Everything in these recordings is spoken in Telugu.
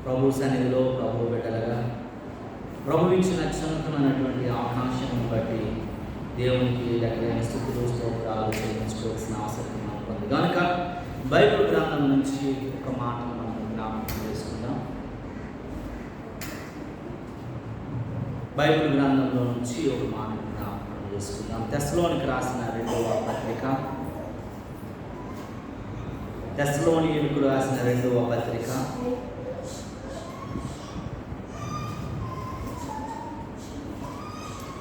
ప్రభు సన్నిధిలో ప్రభు బిడ్డలుగా ప్రభు ఇచ్చిన అత్యున్నతమైనటువంటి అవకాశం బట్టి దేవునికి ఎక్కడైనా స్థుతులు స్తోత్రాలు చెల్లించుకోవాల్సిన అవసరం మనకు ఉంది కనుక బైబిల్ గ్రంథం నుంచి ఒక మాటను మనం జ్ఞాపకం చేసుకుందాం. బైబిల్ గ్రంథంలో నుంచి ఒక మాటను జ్ఞాపకం చేసుకుందాం. తెస్సలోనికి రాసిన రెండవ పత్రిక, తెస్సలోనియులకు రాసిన రెండవ పత్రిక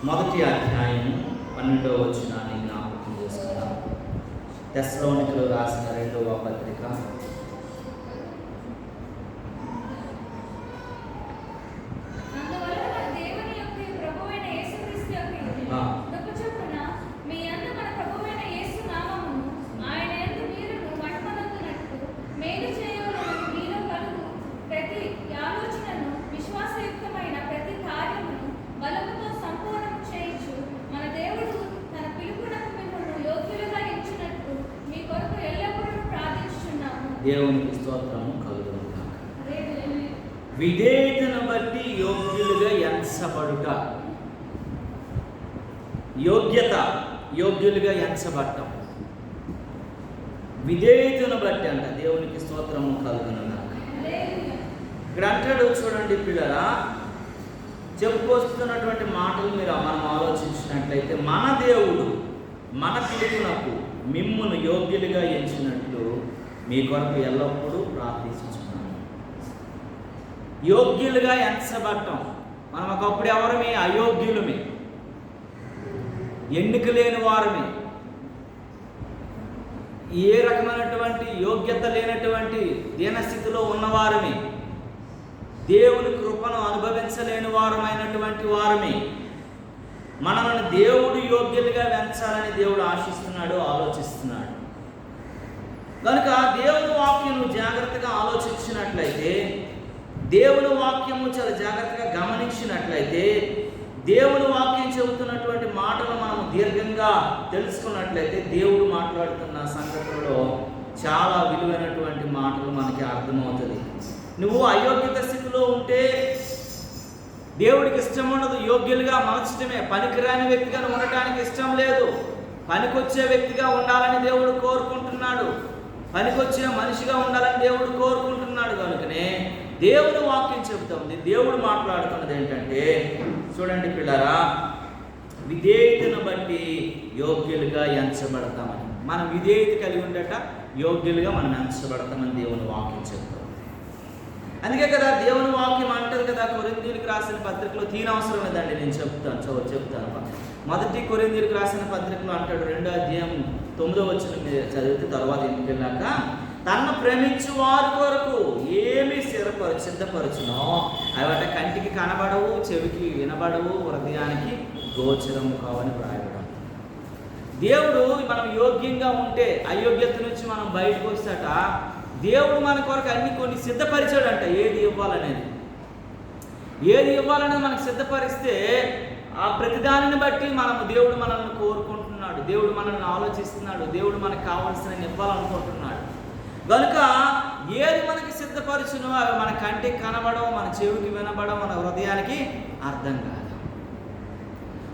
మొదటి అధ్యాయం 12వ వచనాన్ని జ్ఞాపకం చేసుకుందాం. తెస్సలోనికులు రాసిన రెండవ పత్రిక దేవునికి స్తోత్రము కలుగును గాక. విధేయతను బట్టి యోగ్యులుగా ఎంచబడుట, యోగ్యత, యోగ్యులుగా ఎంచబడటం, విధేయతను బట్టి అంట. దేవునికి స్తోత్రము కలుగును గాక. ఇక్కడ అంటాడు చూడండి పిల్లరా, చెప్పుకొస్తున్నటువంటి మాటలు మనం ఆలోచించినట్లయితే, మన దేవుడు మన పిలుపునకు మిమ్మును యోగ్యులుగా ఎంచినట్లు మీ కొరకు ఎల్లప్పుడూ ప్రార్థించున్నాను. యోగ్యులుగా ఎంచబడటం. మనం ఒకప్పుడు ఎవరమే? అయోగ్యులమే, ఎన్నిక లేని వారమే, ఏ రకమైనటువంటి యోగ్యత లేనటువంటి దీనస్థితిలో ఉన్నవారమే, దేవుని కృపను అనుభవించలేని వారమైనటువంటి వారమే. మనల్ని దేవుడు యోగ్యులుగా ఎంచాలని దేవుడు ఆశిస్తున్నాడు, ఆలోచిస్తున్నాడు. కనుక దేవుని వాక్యం జాగ్రత్తగా ఆలోచించినట్లయితే, దేవుని వాక్యము చాలా జాగ్రత్తగా గమనించినట్లయితే, దేవుని వాక్యం చెబుతున్నటువంటి మాటలు మనం దీర్ఘంగా తెలుసుకున్నట్లయితే, దేవుడు మాట్లాడుతున్న సంగతులలో చాలా విలువైనటువంటి మాటలు మనకి అర్థమవుతుంది. నువ్వు అయోగ్యత స్థితిలో ఉంటే దేవుడికి ఇష్టం ఉండదు. యోగ్యులుగా మలచడమే, పనికిరాని వ్యక్తిగా ఉండటానికి ఇష్టం లేదు. పనికొచ్చే వ్యక్తిగా ఉండాలని దేవుడు కోరుకుంటున్నాడు, పనికొచ్చే మనిషిగా ఉండాలని దేవుడు కోరుకుంటున్నాడు. కనుకనే దేవుడు వాక్యం చెబుతుంది, దేవుడు మాట్లాడుతున్నది ఏంటంటే, చూడండి పిల్లరా, విధేయతను బట్టి యోగ్యులుగా ఎంచబడతామని. మనం విధేయత కలిగి ఉండట యోగ్యులుగా మనం ఎంచబడతామని దేవుని వాక్యం చెబుతాం. అందుకే కదా దేవుని వాక్యం అంటది కదా, కొరింథీయులకు రాసిన పత్రికలో తీనవసరం లేదండి, నేను చెప్తాను. మొదటి కొరింథీయులకు రాసిన పత్రికలో అంటాడు, 2వ అధ్యాయం 9వ వచనం చదివితే తర్వాత ఇంటికి వెళ్ళాక, తనను ప్రేమించు వారి కొరకు ఏమి సిద్ధపరచునో అవి కంటికి కనబడవు, చెవికి వినబడవు, హృదయానికి గోచరము కావని వ్రాయడం. దేవుడు మనం యోగ్యంగా ఉంటే, అయోగ్యత నుంచి మనం బయటకు వస్తాట, దేవుడు మన కొరకు అన్ని కొన్ని సిద్ధపరిచాడంట. ఏది ఇవ్వాలనేది మనకు సిద్ధపరిస్తే, ఆ ప్రతిదానిని బట్టి దేవుడు మనల్ని కోరుకుంటున్నాడు, దేవుడు మనల్ని ఆలోచిస్తున్నాడు, దేవుడు మనకు కావాల్సిన ఇవ్వాలనుకుంటున్నాడు. కనుక ఏది మనకి సిద్ధపరచునో అవి మన కంటికి కనబడవు, మన చెవికి వినబడవు, మన హృదయానికి అర్థం కాదు.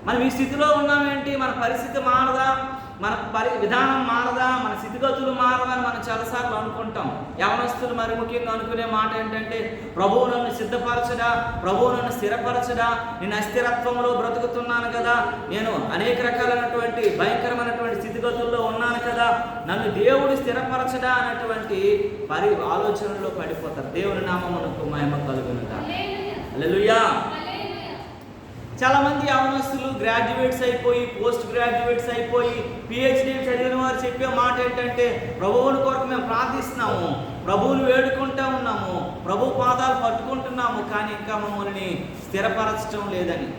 మనం ఈ స్థితిలో ఉన్నామేంటి? మన పరిస్థితి మారదా, మన విధానం మారదా, మన స్థితిగతులు మారదని మనం చాలాసార్లు అనుకుంటాం. యవనస్తులు మరి ముఖ్యంగా అనుకునే మాట ఏంటంటే, ప్రభువు నన్ను సిద్ధపరచడా, ప్రభువు నన్ను స్థిరపరచడా, నేను అస్థిరత్వంలో బ్రతుకుతున్నాను కదా, నేను అనేక రకాలైనటువంటి భయంకరమైనటువంటి స్థితిగతుల్లో ఉన్నాను కదా, నన్ను దేవుడు స్థిరపరచడా అనేటువంటి ఆలోచనలో పడిపోతారు. దేవుని నామమునకు మహిమ కలుగును గాక. హల్లెలూయా. చాలామంది యవనస్తులు గ్రాడ్యుయేట్స్ అయిపోయి, పోస్ట్ గ్రాడ్యుయేట్స్ అయిపోయి, పిహెచ్డీ చదివిన వారు చెప్పే మాట ఏంటంటే, ప్రభువుని కొరకు మేము ప్రార్థిస్తున్నాము, ప్రభువుని వేడుకుంటూ ఉన్నాము, ప్రభు పాదాలు పట్టుకుంటున్నాము, కానీ ఇంకా మమ్మల్ని స్థిరపరచడం లేదని.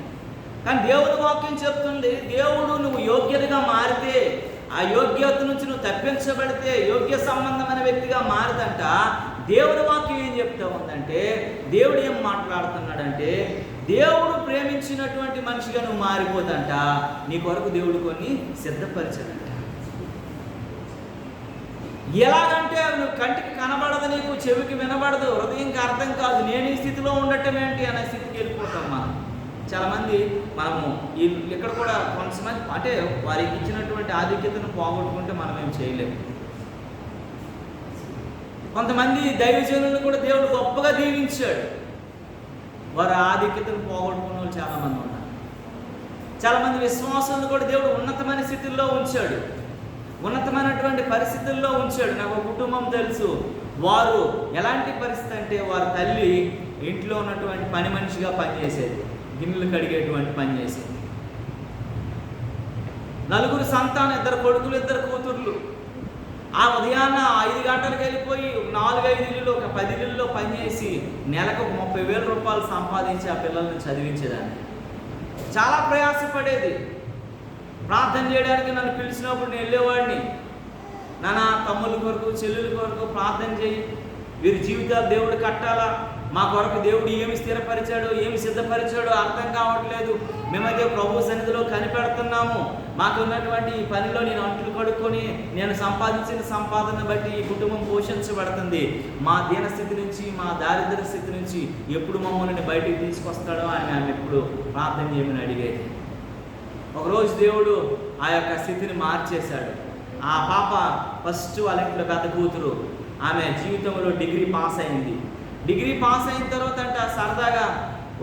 కానీ దేవుని వాక్యం చెప్తుంది, దేవుడు నువ్వు యోగ్యతగా మారితే, ఆ యోగ్యత నుంచి నువ్వు తప్పించబడితే, యోగ్య సంబంధమైన వ్యక్తిగా మారదంట. దేవుని వాక్యం ఏం చెప్తా ఉందంటే, దేవుడు ఏం మాట్లాడుతున్నాడంటే, దేవుడు ప్రేమించినటువంటి మనిషిగా నువ్వు మారిపోతంట, నీ కొరకు దేవుడు కొన్ని సిద్ధపరిచాడంట. ఎలాగంటే నువ్వు కంటికి కనబడదు, నీకు చెవికి వినబడదు, హృదయంకి అర్థం కాదు, నేను ఈ స్థితిలో ఉండటం ఏంటి అనే స్థితికి వెళ్ళిపోతాం మనం. చాలామంది మనము ఇక్కడ కూడా కొంతమంది అంటే వారికి ఇచ్చినటువంటి ఆధిక్యతను పోగొట్టుకుంటే మనం ఏం చేయలేము. కొంతమంది దైవజనులను కూడా దేవుడు గొప్పగా దీవించాడు, వారి ఆధిక్యతను పోగొట్టుకున్న వాళ్ళు చాలామంది ఉన్నారు. చాలామంది విశ్వాసాలను కూడా దేవుడు ఉన్నతమైన స్థితిలో ఉంచాడు, ఉన్నతమైనటువంటి పరిస్థితుల్లో ఉంచాడు. నాకు ఒక కుటుంబం తెలుసు, వారు ఎలాంటి పరిస్థితి అంటే వారి తల్లి ఇంట్లో ఉన్నటువంటి పని మనిషిగా పనిచేసేది, గిన్నెలు కడిగేటువంటి పని చేసేది. 4 సంతానం, 2 కొడుకులు 2 కూతుర్లు. ఆ ఉదయాన్న 5 గంటలకు వెళ్ళిపోయి 4-5 ఇల్లులు, ఒక 10 ఇల్లుల్లో పనిచేసి నెలకు 30,000 రూపాయలు సంపాదించి ఆ పిల్లల్ని చదివించేదాన్ని. చాలా ప్రయాసపడేది. ప్రార్థన చేయడానికి నన్ను పిలిచినప్పుడు నేను వెళ్ళేవాడిని. నాన్న, తమ్ముళ్ళ కొరకు చెల్లెల కొరకు ప్రార్థన చేయి, వీరి జీవితాలు దేవుడు కట్టాలా, మా కొరకు దేవుడు ఏమి స్థిరపరిచాడు, ఏమి సిద్ధపరిచాడు అర్థం కావట్లేదు, మేమైతే ప్రభు సన్నిధిలో కనిపెడుతున్నాము, మాకు ఉన్నటువంటి ఈ పనిలో నేను అంట్లు కడుక్కొని నేను సంపాదించిన సంపాదన బట్టి ఈ కుటుంబం పోషించబడుతుంది, మా దీనస్థితి నుంచి, మా దారిద్ర్య స్థితి నుంచి ఎప్పుడు మమ్మల్ని బయటికి తీసుకొస్తాడో అని ఆమె ఎప్పుడు ప్రార్థన చేయమని అడిగేది. ఒకరోజు దేవుడు ఆ యొక్క స్థితిని మార్చేశాడు. ఆ పాప ఫస్ట్ వాళ్ళ ఇంట్లో పెద్ద కూతురు, ఆమె జీవితంలో డిగ్రీ పాస్ అయింది. డిగ్రీ పాస్ అయిన తర్వాత అంటే సరదాగా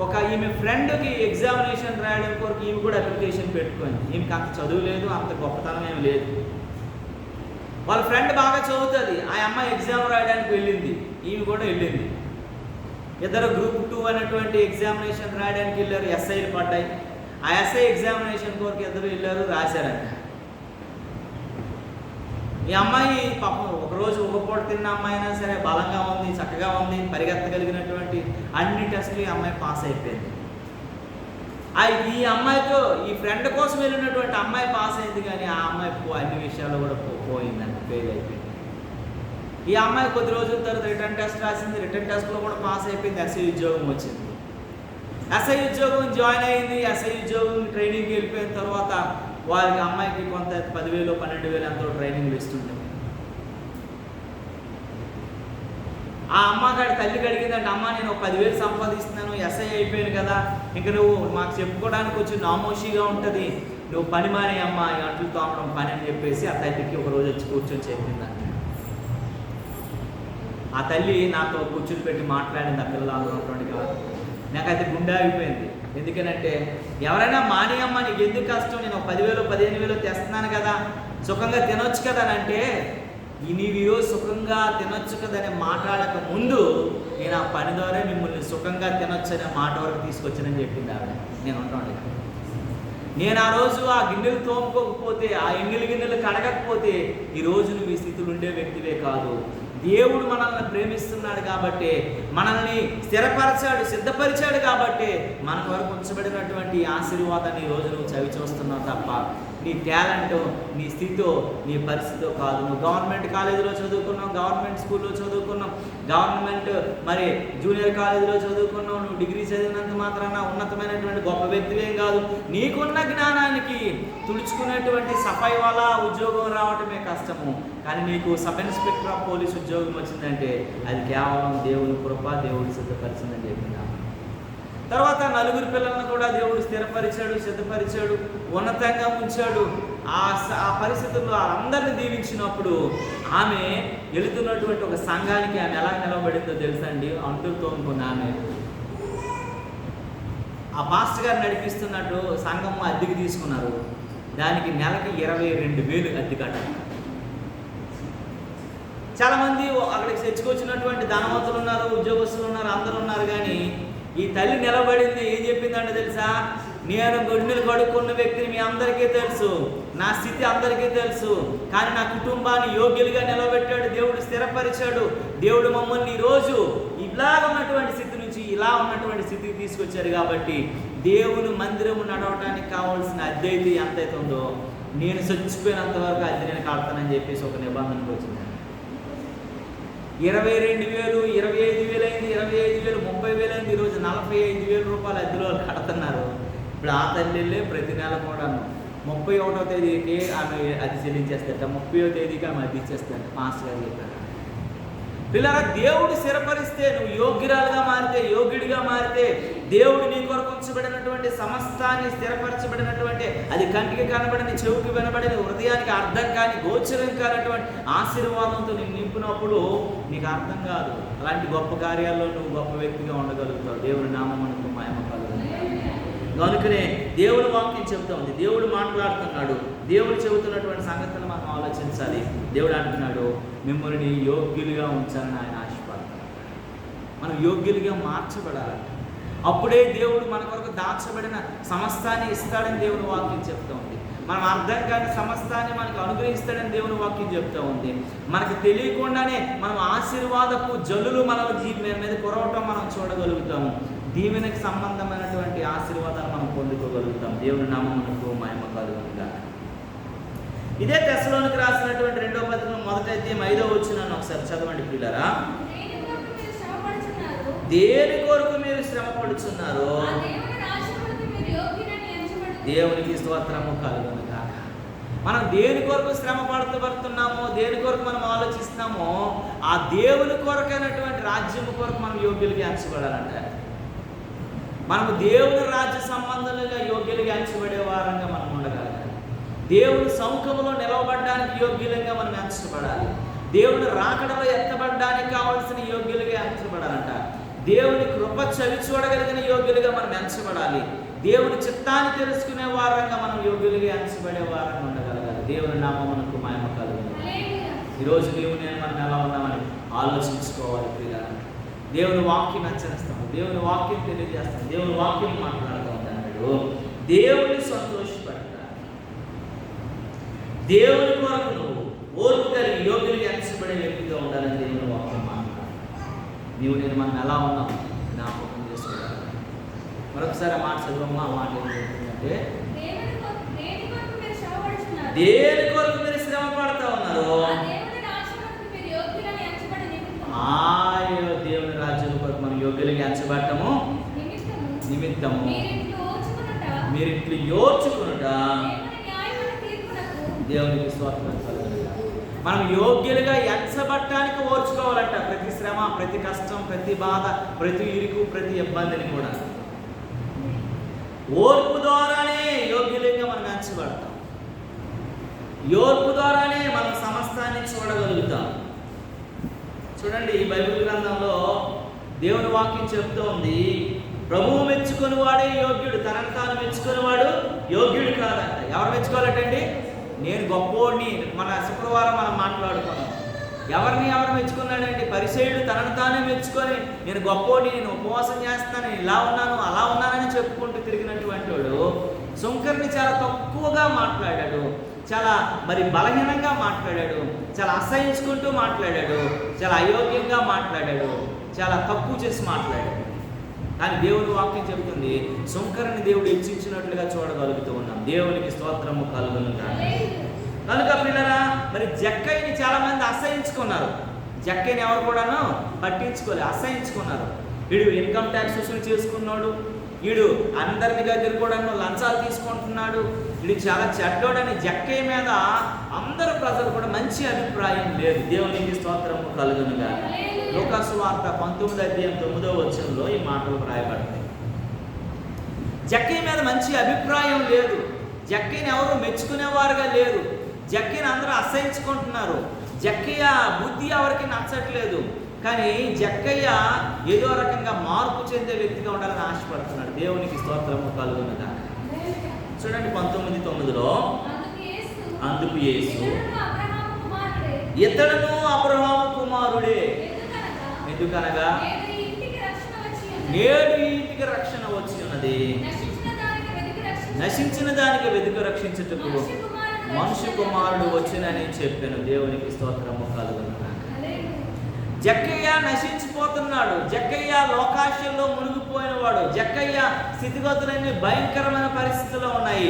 ఒక ఈమె ఫ్రెండ్కి ఎగ్జామినేషన్ రాయడం కొరకు ఈమె కూడా అప్లికేషన్ పెట్టుకుంది. ఈమెకి అంత చదువు లేదు, అంత గొప్పతనం ఏమి లేదు. వాళ్ళ ఫ్రెండ్ బాగా చదువుతుంది, ఆ అమ్మాయి ఎగ్జామ్ రాయడానికి వెళ్ళింది, ఈమె కూడా వెళ్ళింది. ఇద్దరు గ్రూప్ 2 అనేటువంటి ఎగ్జామినేషన్ రాయడానికి వెళ్ళారు. ఎస్ఐలు పడ్డాయి. ఆ ఎస్ఐ ఎగ్జామినేషన్ కొరకు ఇద్దరు వెళ్ళారు, రాశారంట. ఈ అమ్మాయి పాపం ఒకరోజు ఒక పూట తిన్న అమ్మాయి అయినా సరే బలంగా ఉంది, చక్కగా ఉంది, పరిగెత్తగలిగినటువంటి అన్ని టెస్టులు ఈ అమ్మాయి పాస్ అయిపోయింది. ఈ అమ్మాయితో ఈ ఫ్రెండ్ కోసం వెళ్ళినటువంటి అమ్మాయి పాస్ అయింది, కానీ ఆ అమ్మాయి అన్ని విషయాల్లో కూడా పోయిందండి, ఫెయిల్ అయిపోయింది. ఈ అమ్మాయి కొద్ది రోజుల తర్వాత రిటర్న్ టెస్ట్ రాసింది, రిటర్న్ టెస్ట్లో కూడా పాస్ అయిపోయింది, ఎస్ఐ ఉద్యోగం వచ్చింది. ఎస్ఐ ఉద్యోగం జాయిన్ అయింది. ఎస్ఐ ఉద్యోగం ట్రైనింగ్కి వెళ్ళిపోయిన తర్వాత వారికి అమ్మాయికి కొంత 10,000 12,000 ఎంతో ట్రైనింగ్లు ఇస్తుంటాం. ఆ అమ్మగారి తల్లికి అడిగిందంటే, అమ్మ నేను 10,000 సంపాదిస్తున్నాను, ఎస్ఐ అయిపోయాను కదా, ఇంక నువ్వు మాకు చెప్పుకోవడానికి వచ్చి నామోషిగా ఉంటుంది, నువ్వు పని మానే అమ్మ, ఈ అంట్లు తోమడం పని అని చెప్పేసి ఆ తల్లికి ఒకరోజు వచ్చి కూర్చొని చెప్పిందంట. ఆ తల్లి నాతో కూర్చుని పెట్టి మాట్లాడింది. ఆ పిల్లలు అనుకున్నటువంటి కాదు, నాకైతే గుండె ఆగిపోయింది. ఎందుకనంటే ఎవరైనా మానేయమ్మ, నీకు ఎందుకు కష్టం, నేను 10,000 15,000 తెస్తున్నాను కదా, సుఖంగా తినొచ్చు కదా అని అంటే, నీవు ఈరోజు సుఖంగా తినొచ్చు కదా అని మాట్లాడక ముందు నేను ఆ పని ద్వారా మిమ్మల్ని సుఖంగా తినొచ్చు అనే మాట వరకు తీసుకొచ్చానని చెప్పింది ఆవిడ. నేను ఉంటాను, నేను ఆ రోజు ఆ గిన్నెలు తోముకోకపోతే, ఆ గిన్నెలు కడగకపోతే ఈరోజు నువ్వు ఈ స్థితిలో ఉండే వ్యక్తివే కాదు. దేవుడు మనల్ని ప్రేమిస్తున్నాడు కాబట్టి, మనల్ని స్థిరపరిచాడు, సిద్ధపరిచాడు కాబట్టి మన వరకు ఉంచబడినటువంటి ఆశీర్వాదాన్ని ఈరోజు నువ్వు చవి చూస్తున్నావు తప్ప నీ టాలెంట్, నీ స్థితితో, నీ పరిస్థితితో కాదు. నువ్వు గవర్నమెంట్ కాలేజీలో చదువుకున్నావు, గవర్నమెంట్ స్కూల్లో చదువుకున్నావు, గవర్నమెంట్ మరి జూనియర్ కాలేజీలో చదువుకున్నావు, నువ్వు డిగ్రీ చదివినంత మాత్రాన ఉన్నతమైనటువంటి గొప్ప వ్యక్తివేం కాదు. నీకున్న జ్ఞానానికి తుడుచుకునేటువంటి సఫాయి వాళ్ళ ఉద్యోగం రావటమే కష్టము, కానీ నీకు సబ్ ఇన్స్పెక్టర్ ఆఫ్ పోలీస్ ఉద్యోగం వచ్చిందంటే అది కేవలం దేవుని కృప, దేవుడు సిద్ధపరిచిందని చెప్పింది. తర్వాత 4 పిల్లలను కూడా దేవుడు స్థిరపరిచాడు, సిద్ధపరిచాడు, ఉన్నతంగా ఉంచాడు. ఆ పరిస్థితుల్లో అందరిని దీవించినప్పుడు ఆమె వెళుతున్నటువంటి ఒక సంఘానికి ఆమె ఎలా నిలబడిందో తెలుసా అండి? అంటులు తోముకున్న ఆమె ఆ పాస్టర్ గారు నడిపిస్తున్నట్టు సంఘం అద్దెకి తీసుకున్నారు. దానికి నెలకి 22,000 అద్దె కట్టాలి. చాలామంది అక్కడికి తెచ్చుకొచ్చినటువంటి ధనవంతులు ఉన్నారు, ఉద్యోగస్తులు ఉన్నారు, అందరూ ఉన్నారు. కానీ ఈ తల్లి నిలబడింది, ఏం చెప్పిందంటే తెలుసా? నేను గొడ్డులు కడుక్కున్న వ్యక్తిని మీ అందరికీ తెలుసు, నా స్థితి అందరికీ తెలుసు, కానీ నా కుటుంబాన్ని యోగ్యులుగా నిలబెట్టాడు, దేవుడు స్థిరపరిచాడు. దేవుడు మమ్మల్ని ఈరోజు ఇలా ఉన్నటువంటి స్థితి నుంచి ఇలా ఉన్నటువంటి స్థితికి తీసుకొచ్చారు. కాబట్టి దేవుని మందిరము నడవడానికి కావాల్సిన అద్దె అయితే ఎంతైతే ఉందో నేను చచ్చిపోయినంత వరకు అద్దె నేను కడతానని చెప్పేసి ఒక నిబంధనకు వచ్చింది. 22,000, 25,000 అయింది, 25,000, 30,000 అయింది. ఈరోజు 45,000 రూపాయలు అద్దెలో కడుతున్నారు. ఇప్పుడు ఆ తల్లిళ్ళే ప్రతి నెల కూడా 31వ తేదీకి ఆమె అది చెల్లించేస్తారట, 30వ తేదీకి ఆమె అది ఇచ్చేస్తారట. మాస్టర్ గారు చెప్పారు. పిల్లరా, దేవుడు స్థిరపరిస్తే, నువ్వు యోగ్యురాలుగా మారితే, యోగ్యుడిగా మారితే, దేవుడు నీ కొరకు ఉంచబడినటువంటి సమస్తాన్ని స్థిరపరచబడినటువంటి, అది కంటికి కనబడని, చెవుకి వినబడని, హృదయానికి అర్థం కాని, గోచరం కానటువంటి ఆశీర్వాదంతో నేను నింపినప్పుడు నీకు అర్థం కాదు. అలాంటి గొప్ప కార్యాల్లో నువ్వు గొప్ప వ్యక్తిగా ఉండగలుగుతావు. దేవుడి నామమునకు మహిమ కలుగును. కనుకనే దేవుడి వాక్యం చెబుతా ఉంది, దేవుడు మాట్లాడుతున్నాడు, దేవుడు చెబుతున్నటువంటి సంగతులను మనం ఆలోచించాలి. దేవుడు అంటున్నాడు, మిమ్మల్ని యోగ్యులుగా ఉంచాలని ఆయన ఆశపడతాడు. మనం యోగ్యులుగా మార్చబడాలంట. అప్పుడే దేవుడు మన కొరకు దాచబడిన సమస్తాన్ని ఇస్తాడని దేవుని వాక్యం చెప్తా ఉంది. మనం అర్థం కాని సమస్తాన్ని మనకు అనుగ్రహిస్తాడని దేవుని వాక్యం చెప్తా ఉంది. మనకు తెలియకుండానే మనం ఆశీర్వాదపు జల్లులు మన మీద కురవటం మనం చూడగలుగుతాము. దీవెనకి సంబంధమైనటువంటి ఆశీర్వాదాలు మనం పొందుకోగలుగుతాం. దేవుని నామమునకు మహిమ కలుగునుగా. ఇదే తెస్సలోనికి రాసినటువంటి 2వ పత్రిక 1వ అధ్యాయం 5వ వచనాన్ని ఒకసారి చదవండి ప్రియులారా. దేని కొరకు మీరు శ్రమ పడుచున్నారో దేవునికి స్తోత్రము కలుగునుగా. మనం దేని కొరకు శ్రమ పడుతున్నామో, దేని కొరకు మనం ఆలోచిస్తున్నామో, ఆ దేవుని కొరకైనటువంటి రాజ్యము కొరకు మనం యోగ్యులుగా ఎంచబడాలంట. మనము దేవుని రాజ్య సంబంధాలుగా యోగ్యులుగా ఎంచబడే వారంగా మనం ఉండగలగాలి. దేవుని సముఖంలో నిలవబడడానికి యోగ్యులుగా మనం ఎంచబడాలి. దేవుని రాకడలో ఎత్తబడడానికి కావలసిన యోగ్యులుగా ఎంచబడాలంట. దేవుని కృప చవి చూడగలిగిన యోగ్యులుగా మనం ఎంచబడాలి. దేవుని చిత్తాన్ని తెలుసుకునే వారంగా మనం యోగ్యులుగా ఎంచబడే వారంగా ఉండగలగాలి. దేవుని నామమునకు మహిమ కలుగును. ఈరోజు నీవు నేను మనం ఎలా ఉన్నామని ఆలోచించుకోవాలి ప్రియులారా. దేవుని వాక్యం హెచ్చరిస్తాము, దేవుని వాక్యం తెలియజేస్తాము, దేవుని వాక్యం మాట్లాడుతూ ఉంటాడు. దేవుని సంతోషపడతాడు. దేవుని కొరకు నువ్వు ఓర్పు కలిగి యోగ్యులుగా ఎంచబడే వ్యక్తిగా ఉండాలని దేవుని వాక్యం మాట్లాడు. నీవు నేను మనం ఎలా ఉన్నాం జ్ఞాపకం చేసుకోవాలి. మరొకసారి ఆ మాట చదువమ్మా. ఆ మాట ఏంటంటే, దేని కొరకు మీరు శ్రమ పడతా ఉన్నారు, దేవుని రాజ్యం కొరకు మనం యోగ్యులుగా ఎంచబడటము నిమిత్తము మీరిట్లు యోర్చుకునుట దేవునికి స్తోత్రం కలుగునుగా. మనం యోగ్యులుగా ఎంచబడటానికి ఓర్చుకోవాలంట. ప్రతి శ్రమ, ప్రతి కష్టం, ప్రతి బాధ, ప్రతి ఇరుకు, ప్రతి ఇబ్బందిని కూడా ఓర్పు ద్వారానే యోగ్యులుగా మనం ఎంచబడతాం. ఓర్పు ద్వారానే మనం సమస్తాన్ని చూడగలుగుతాం. చూడండి, ఈ బైబిల్ గ్రంథంలో దేవుని వాక్యం చెప్తూ ఉంది, ప్రభువు మెచ్చుకొని వాడే యోగ్యుడు, తనను తాను మెచ్చుకొని వాడు యోగ్యుడు కాదంట. ఎవరు మెచ్చుకోవాలంటండి? నేను గొప్పోడిని. మన శుక్రవారం మనం మాట్లాడుకున్నాం. ఎవరు మెచ్చుకున్నాడండి? పరిసయ్యుడు తనను తానే మెచ్చుకొని, నేను గొప్పోడిని, నేను ఉపవాసం చేస్తున్నాను, నేను ఇలా ఉన్నాను, అలా ఉన్నానని చెప్పుకుంటూ తిరిగినటువంటి వాడు శుంకరుని చాలా తక్కువగా మాట్లాడాడు, చాలా బలహీనంగా మాట్లాడాడు, చాలా అసహించుకుంటూ మాట్లాడాడు, చాలా అయోగ్యంగా మాట్లాడాడు, చాలా తక్కువ చేసి మాట్లాడాడు. కానీ దేవుని వాక్యం చెబుతుంది, శుంకరుని దేవుడు హెచ్చించినట్లుగా చూడగలుగుతూ ఉన్నాం. దేవునికి స్తోత్రము కలుగునుగా. కనుక పిల్లరా, జక్కయ్యని చాలా మంది అసహించుకున్నారు. జక్కయ్యని ఎవరు కూడాను పట్టించుకోలేదు, అసహించుకున్నారు. వీడు ఇన్కమ్ ట్యాక్స్ వసూలు చేసుకున్నాడు, వీడు అందరి దగ్గర కూడా లంచాలు తీసుకుంటున్నాడు, వీడు చాలా చెడ్డోడని జక్కయ్య మీద అందరు ప్రజలు కూడా మంచి అభిప్రాయం లేదు. దేవునికి స్తోత్రము కలుగునుగా. లూకా సువార్త 19వ అధ్యాయం 9వ వచనంలో ఈ మాటలు రాయబడతాయి. జక్కయ్య మీద మంచి అభిప్రాయం లేదు, జక్కయ్యని ఎవరు మెచ్చుకునేవారుగా లేరు, జక్కయ్యని అందరూ అసహించుకుంటున్నారు, జక్కయ్య బుద్ధి ఎవరికి నచ్చట్లేదు. కానీ జక్కయ్య ఏదో రకంగా మార్పు చెందే వ్యక్తిగా ఉండాలని ఆశపడుతున్నాడు. దేవునికి స్తోత్రము కలుగునుగా. చూడండి 19:9లో, అందుకు యేసు ఇతడును అబ్రహాము కుమారుడే, ఎందుకనగా నేడు ఇంటికి రక్షణ వచ్చి ఉన్నది, నశించిన దానికి వెతుకు రక్షించుటకు మనుష్య కుమారుడు వచ్చినని చెప్పాను. దేవునికి స్తోత్రము కలుగునుగా. జక్కయ్య నశించిపోతున్నాడు, జక్కయ్య లోకాశయంలో మునిగిపోయినవాడు, జక్కయ్య స్థితిగతులన్నీ భయంకరమైన పరిస్థితుల్లో ఉన్నాయి.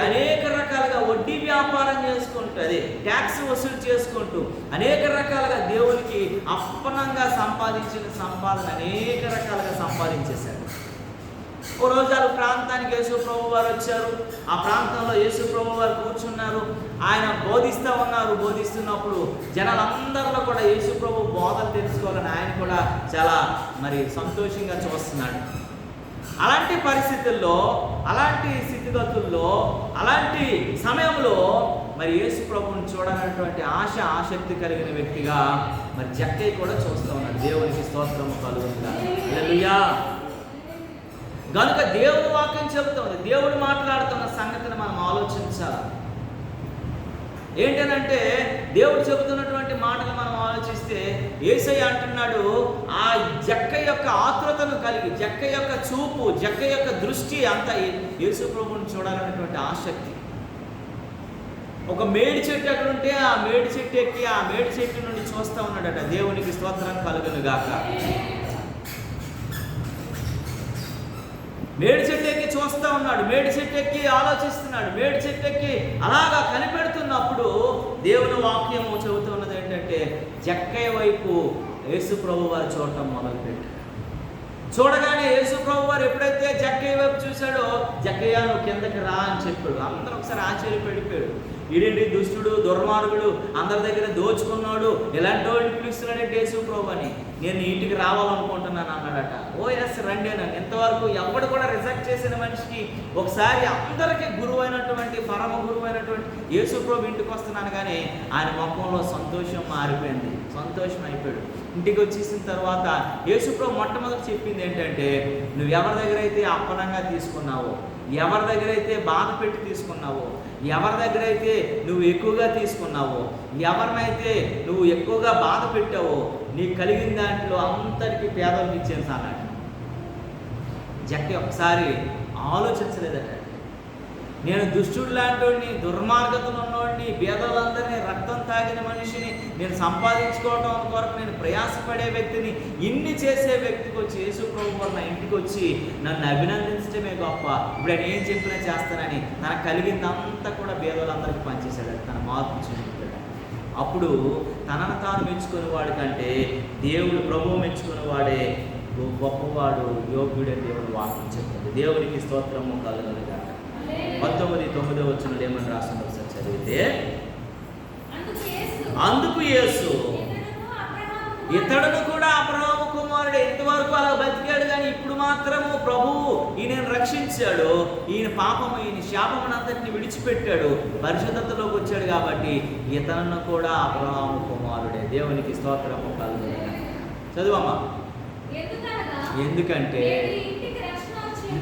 అనేక రకాలుగా వడ్డీ వ్యాపారం చేసుకుంటూ, అది ట్యాక్స్ వసూలు చేసుకుంటూ, అనేక రకాలుగా దేవునికి అప్పనంగా సంపాదించిన సంపాదన అనేక రకాలుగా సంపాదించేశాడు. ఓ రోజు ఆ ప్రాంతానికి యేసు ప్రభు వారు వచ్చారు. ఆ ప్రాంతంలో యేసు ప్రభు వారు కూర్చున్నారు. ఆయన బోధిస్తూ ఉన్నారు. బోధిస్తున్నప్పుడు జనాలందరిలో కూడా యేసు ప్రభు బోధలు తెలుసుకోవాలని ఆయన కూడా చాలా సంతోషంగా చూస్తున్నాడు. అలాంటి పరిస్థితుల్లో, అలాంటి స్థితిగతుల్లో, అలాంటి సమయంలో యేసు ప్రభువుని చూడాలన్నటువంటి ఆసక్తి కలిగిన వ్యక్తిగా జక్కయ్య కూడా చూస్తూ ఉన్నాడు. దేవునికి స్తోత్రము కలుగునుగాక. హల్లెలూయా. కనుక దేవుని వాక్యం చెబుతుంది, దేవుడు మాట్లాడుతున్న సంగతిని మనం ఆలోచించాలి. ఏంటనంటే దేవుడు చెబుతున్నటువంటి మాటలు మనం ఆలోచిస్తే యేసయ్య అంటున్నాడు, ఆ జక్కయ్య యొక్క ఆతృతను కలిగి, జక్కయ్య యొక్క చూపు, జక్కయ్య యొక్క దృష్టి అంతా యేసు ప్రభువుని చూడాలన్నటువంటి ఆసక్తి. ఒక మేడి చెట్టు ఎక్కడ ఉంటే ఆ మేడి చెట్టు ఎక్కి ఆ మేడి చెట్టు నుండి చూస్తూ ఉన్నాడట. దేవునికి స్తోత్రం కలుగును గాక. మేడి చెట్టు ఎక్కి చూస్తూ ఉన్నాడు. మేడి చెట్టు ఎక్కి ఆలోచిస్తున్నాడు. మేడి చెట్టు ఎక్కి అలాగా కనిపెడుతున్నప్పుడు దేవుని వాక్యము చెబుతున్నది ఏంటంటే, జక్కయ్య వైపు యేసు ప్రభు వారు చూడటం మొదలుపెట్టాడు. చూడగానే యేసు ప్రభు వారు ఎప్పుడైతే జక్కయ్య వైపు చూశాడో, జక్కయ్య నువ్వు కిందకి రా అని చెప్పాడు. అందరూ ఒకసారి ఆశ్చర్యపడిపోయాడు. ఈడేంటి దుష్టుడు, దుర్మార్గుడు, అందరి దగ్గర దోచుకున్నాడు, ఇలాంటి వాడిని పిలుస్తున్నాడంటే యేసు ప్రభు అని. నేను ఇంటికి రావాలనుకుంటున్నాను అన్నాడట. ఎస్ రండి అని. ఇంతవరకు ఎవడు కూడా రిజెక్ట్ చేసిన మనిషికి ఒకసారి అందరికీ గురువు అయినటువంటి, పరమ గురువు అయినటువంటి యేసు ప్రభు ఇంటికి వస్తున్నాను కానీ ఆయన ముఖంలో సంతోషం మారిపోయింది. సంతోషం అయిపోయాడు. ఇంటికి వచ్చేసిన తర్వాత యేసు ప్రభు మొట్టమొదటి చెప్పింది ఏంటంటే, నువ్వు ఎవరి దగ్గర అయితే అప్పనంగా తీసుకున్నావో, ఎవరి దగ్గర అయితే బాధ పెట్టి తీసుకున్నావో, ఎవరి దగ్గర అయితే నువ్వు ఎక్కువగా తీసుకున్నావో, ఎవరినైతే నువ్వు ఎక్కువగా బాధ పెట్టావో, నీకు కలిగిన దాంట్లో అంతటికీ పేదలకు ఇచ్చేసి అన్నాడు. జక్కయ్య ఒకసారి ఆలోచించలేదట. నేను దుష్టుడు లాంటి, దుర్మార్గతలు ఉన్నవాడిని, పేదలందరినీ, రక్తం తాగిన మనిషిని నేను సంపాదించుకోవడం కొరకు నేను ప్రయాసపడే వ్యక్తిని, ఇన్ని చేసే వ్యక్తికి వచ్చి యేసు ప్రభు నా ఇంటికి వచ్చి నన్ను అభినందించడమే గొప్ప, ఇప్పుడు నేను ఏం చెప్పినా చేస్తానని తనకు కలిగిందంతా కూడా పేదలందరికీ పనిచేశాడు. తన మార్పు చెందుతాడు. అప్పుడు తనను తాను మెచ్చుకునే వాడి కంటే దేవుడు ప్రభువు మెచ్చుకునే వాడే గొప్పవాడు, యోగ్యుడే దేవుడు వాక్యం చెప్తుంది. దేవునికి స్తోత్రము కలుగునుగాక. 19:9 ఏమని రాస్తుందో ఒకసారి చదివితే, అందుకు యేసు ఇతడును కూడా అబ్రహాము కుమారుడు, ఇంతవరకు అలా బతికాడు కానీ ఇప్పుడు మాత్రము ప్రభువు ఈయనను రక్షించాడు. ఈయన పాపము, ఈయన శాపమునంతటిని విడిచిపెట్టాడు, పరిశుద్ధతలోకి వచ్చాడు కాబట్టి ఇతను కూడా అబ్రహాము కుమారుడే. దేవునికి స్తోత్రము కలుగునుగాక. చదువమ్మా. ఎందుకంటే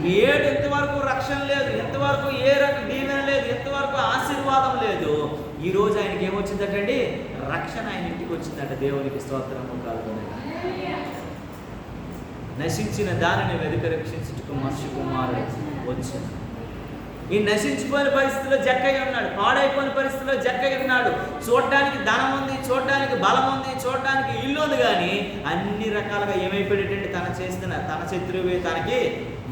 నేడు ఇంతవరకు రక్షణ లేదు, ఎంతవరకు ఏ దీవెన లేదు, ఎంతవరకు ఆశీర్వాదం లేదు. ఈరోజు ఆయనకి ఏమొచ్చిందటండి? రక్షణ ఆయన ఇంటికి వచ్చిందట. దేవునికి స్తోత్రము కలుగునుగాక. నశించిన దానిని వెనుక రక్షించుటకు మనిషి కుమారుడు వచ్చింది. ఈ నశించిపోయిన పరిస్థితిలో జక్కయ్య ఉన్నాడు. పాడైపోయిన పరిస్థితిలో జక్కయ్య ఉన్నాడు. చూడటానికి ధనం ఉంది, చూడటానికి బలం ఉంది, చూడటానికి ఇల్లు ఉంది, కానీ అన్ని రకాలుగా ఏమైపోయేటంటే తన శత్రువే తనకి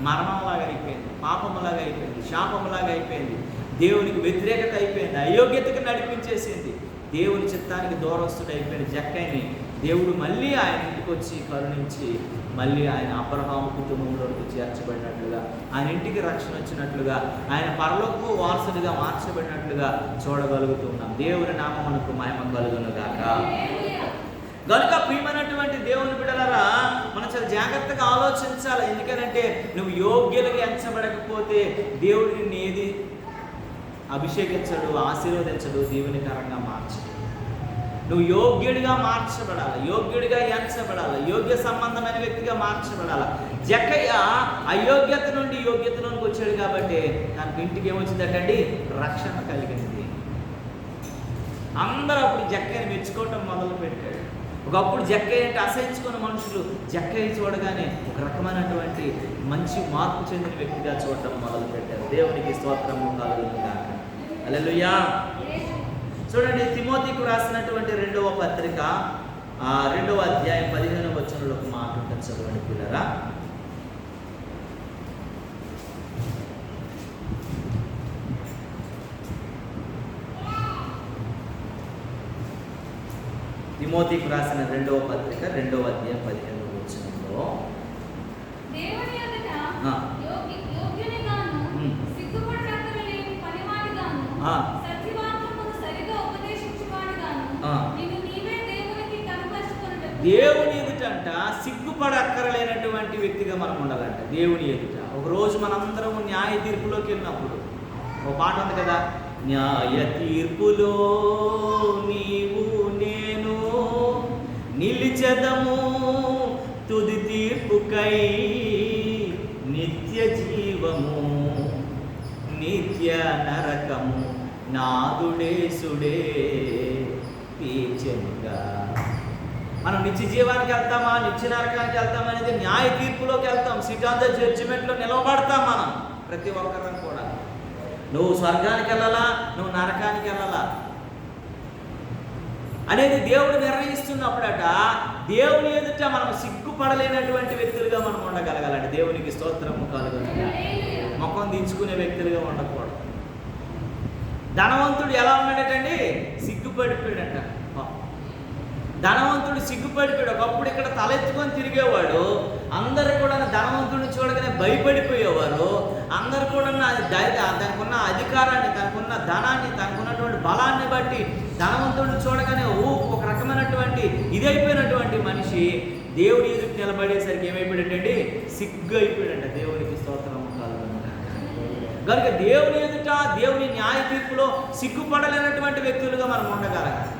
మరణంలాగా అయిపోయింది, పాపములాగా అయిపోయింది, శాపములాగా అయిపోయింది, దేవునికి వ్యతిరేకత అయిపోయింది, అయోగ్యతకు నడిపించేసింది, దేవుని చిత్తానికి దూరస్తుడు అయిపోయిన జక్కయ్యని దేవుడు మళ్ళీ ఆయన ఇంటికి వచ్చి కరుణించి మళ్ళీ ఆయన అబ్రహాము కుటుంబంలోకి చేర్చబడినట్లుగా, ఆయన ఇంటికి రక్షణ వచ్చినట్లుగా, ఆయన పరలోకపు వారసుడిగా మార్చబడినట్లుగా చూడగలుగుతున్నాం. దేవుని నామమునకు మహిమ కలుగునుగాక. కనుక ప్రియమైనటువంటి దేవుని బిడ్డలారా, మనం చాలా జాగ్రత్తగా ఆలోచించాలి. ఎందుకంటే నువ్వు యోగ్యులుగా ఎంచబడకపోతే దేవుడు నిన్ను ఏది అభిషేకించడు, ఆశీర్వదించడు, దీవెనకరంగా మార్చడు. నువ్వు యోగ్యుడిగా మార్చబడాలి, యోగ్యుడిగా ఎంచబడాలి, యోగ్య సంబంధమైన వ్యక్తిగా మార్చబడాలి. జక్కయ్య అయోగ్యత నుండి యోగ్యతలోనికి వచ్చాడు కాబట్టి తనకు ఇంటికి ఏమొచ్చిందంటే రక్షణ కలిగింది. అందరూ అప్పుడు జక్కయ్యని మెచ్చుకోవటం మొదలు పెట్టాడు. ఒకప్పుడు జక్కయ్య అంటే అసహించుకున్న మనుషులు జక్కయ్య చూడగానే ఒక రకమైనటువంటి మంచి మార్పు చెందిన వ్యక్తిగా చూడటం మొదలు పెట్టారు. దేవునికి స్తోత్రము కలుగునుగాక. హల్లెలూయా. చూడండి, తిమోతికి రాసినటువంటి 2వ పత్రిక 2వ అధ్యాయం 15వ వచనంలో ఒక మాట ఉంటుంది, చదవండి పిల్లరా. తిమోతికి రాసిన 2వ పత్రిక 2వ అధ్యాయం 15వ వచనంలో, దేవుని ఎదుట యోగ్యులుగా సిగ్గుపడక్కరలేనటువంటి వ్యక్తిగా మనం ఉండాలంట దేవుని ఎదుట. ఒకరోజు మనందరం న్యాయ తీర్పులోకి వెళ్ళినప్పుడు ఒక పాట ఉంది కదా, న్యాయ తీర్పులో నీవు నేను నిలిచెదము తుది తీర్పుకై, నిత్య జీవము నిత్య నరకము నాదుడేసుడే తీర్చెనుగా. మనం నిత్య జీవానికి వెళ్తామా నిత్య నరకానికి వెళ్తామా అనేది న్యాయ తీర్పులోకి వెళ్తాం. సిట్ ఆన్ ద జడ్జిమెంట్లో నిలబడతాం మనం ప్రతి ఒక్కరం కూడా. నువ్వు స్వర్గానికి వెళ్ళాలా నువ్వు నరకానికి వెళ్ళాలా అనేది దేవుడు నిర్ణయిస్తున్నప్పుడట దేవుని ఎదుట మనం సిగ్గుపడలేనటువంటి వ్యక్తులుగా మనం ఉండగలగాలండి. దేవునికి స్తోత్రము కలుగునుగా. ముఖం దించుకునే వ్యక్తులుగా ఉండకూడదు. ధనవంతుడు ఎలా ఉన్నాడటండి? సిగ్గుపడిపోయాడట. ధనవంతుడు సిగ్గుపడిపోయాడు. ఒకప్పుడు ఇక్కడ తలెత్తుకొని తిరిగేవాడు. అందరూ కూడా ధనవంతుడిని చూడగానే భయపడిపోయేవారు. అందరూ కూడా తనకున్న అధికారాన్ని, తనకున్న ధనాన్ని, తనకున్నటువంటి బలాన్ని బట్టి ధనవంతుడిని చూడగానే ఒక రకమైనటువంటి ఇదైపోయినటువంటి మనిషి దేవుని ఎదుటి నిలబడేసరికి ఏమైపోయాడంటే సిగ్గు అయిపోయాడంట. దేవునికి స్తోత్రం కనుక దేవుని ఎదుట దేవుని న్యాయ తీర్పులో సిగ్గుపడలేనటువంటి వ్యక్తులుగా మనం ఉండగలగాలి.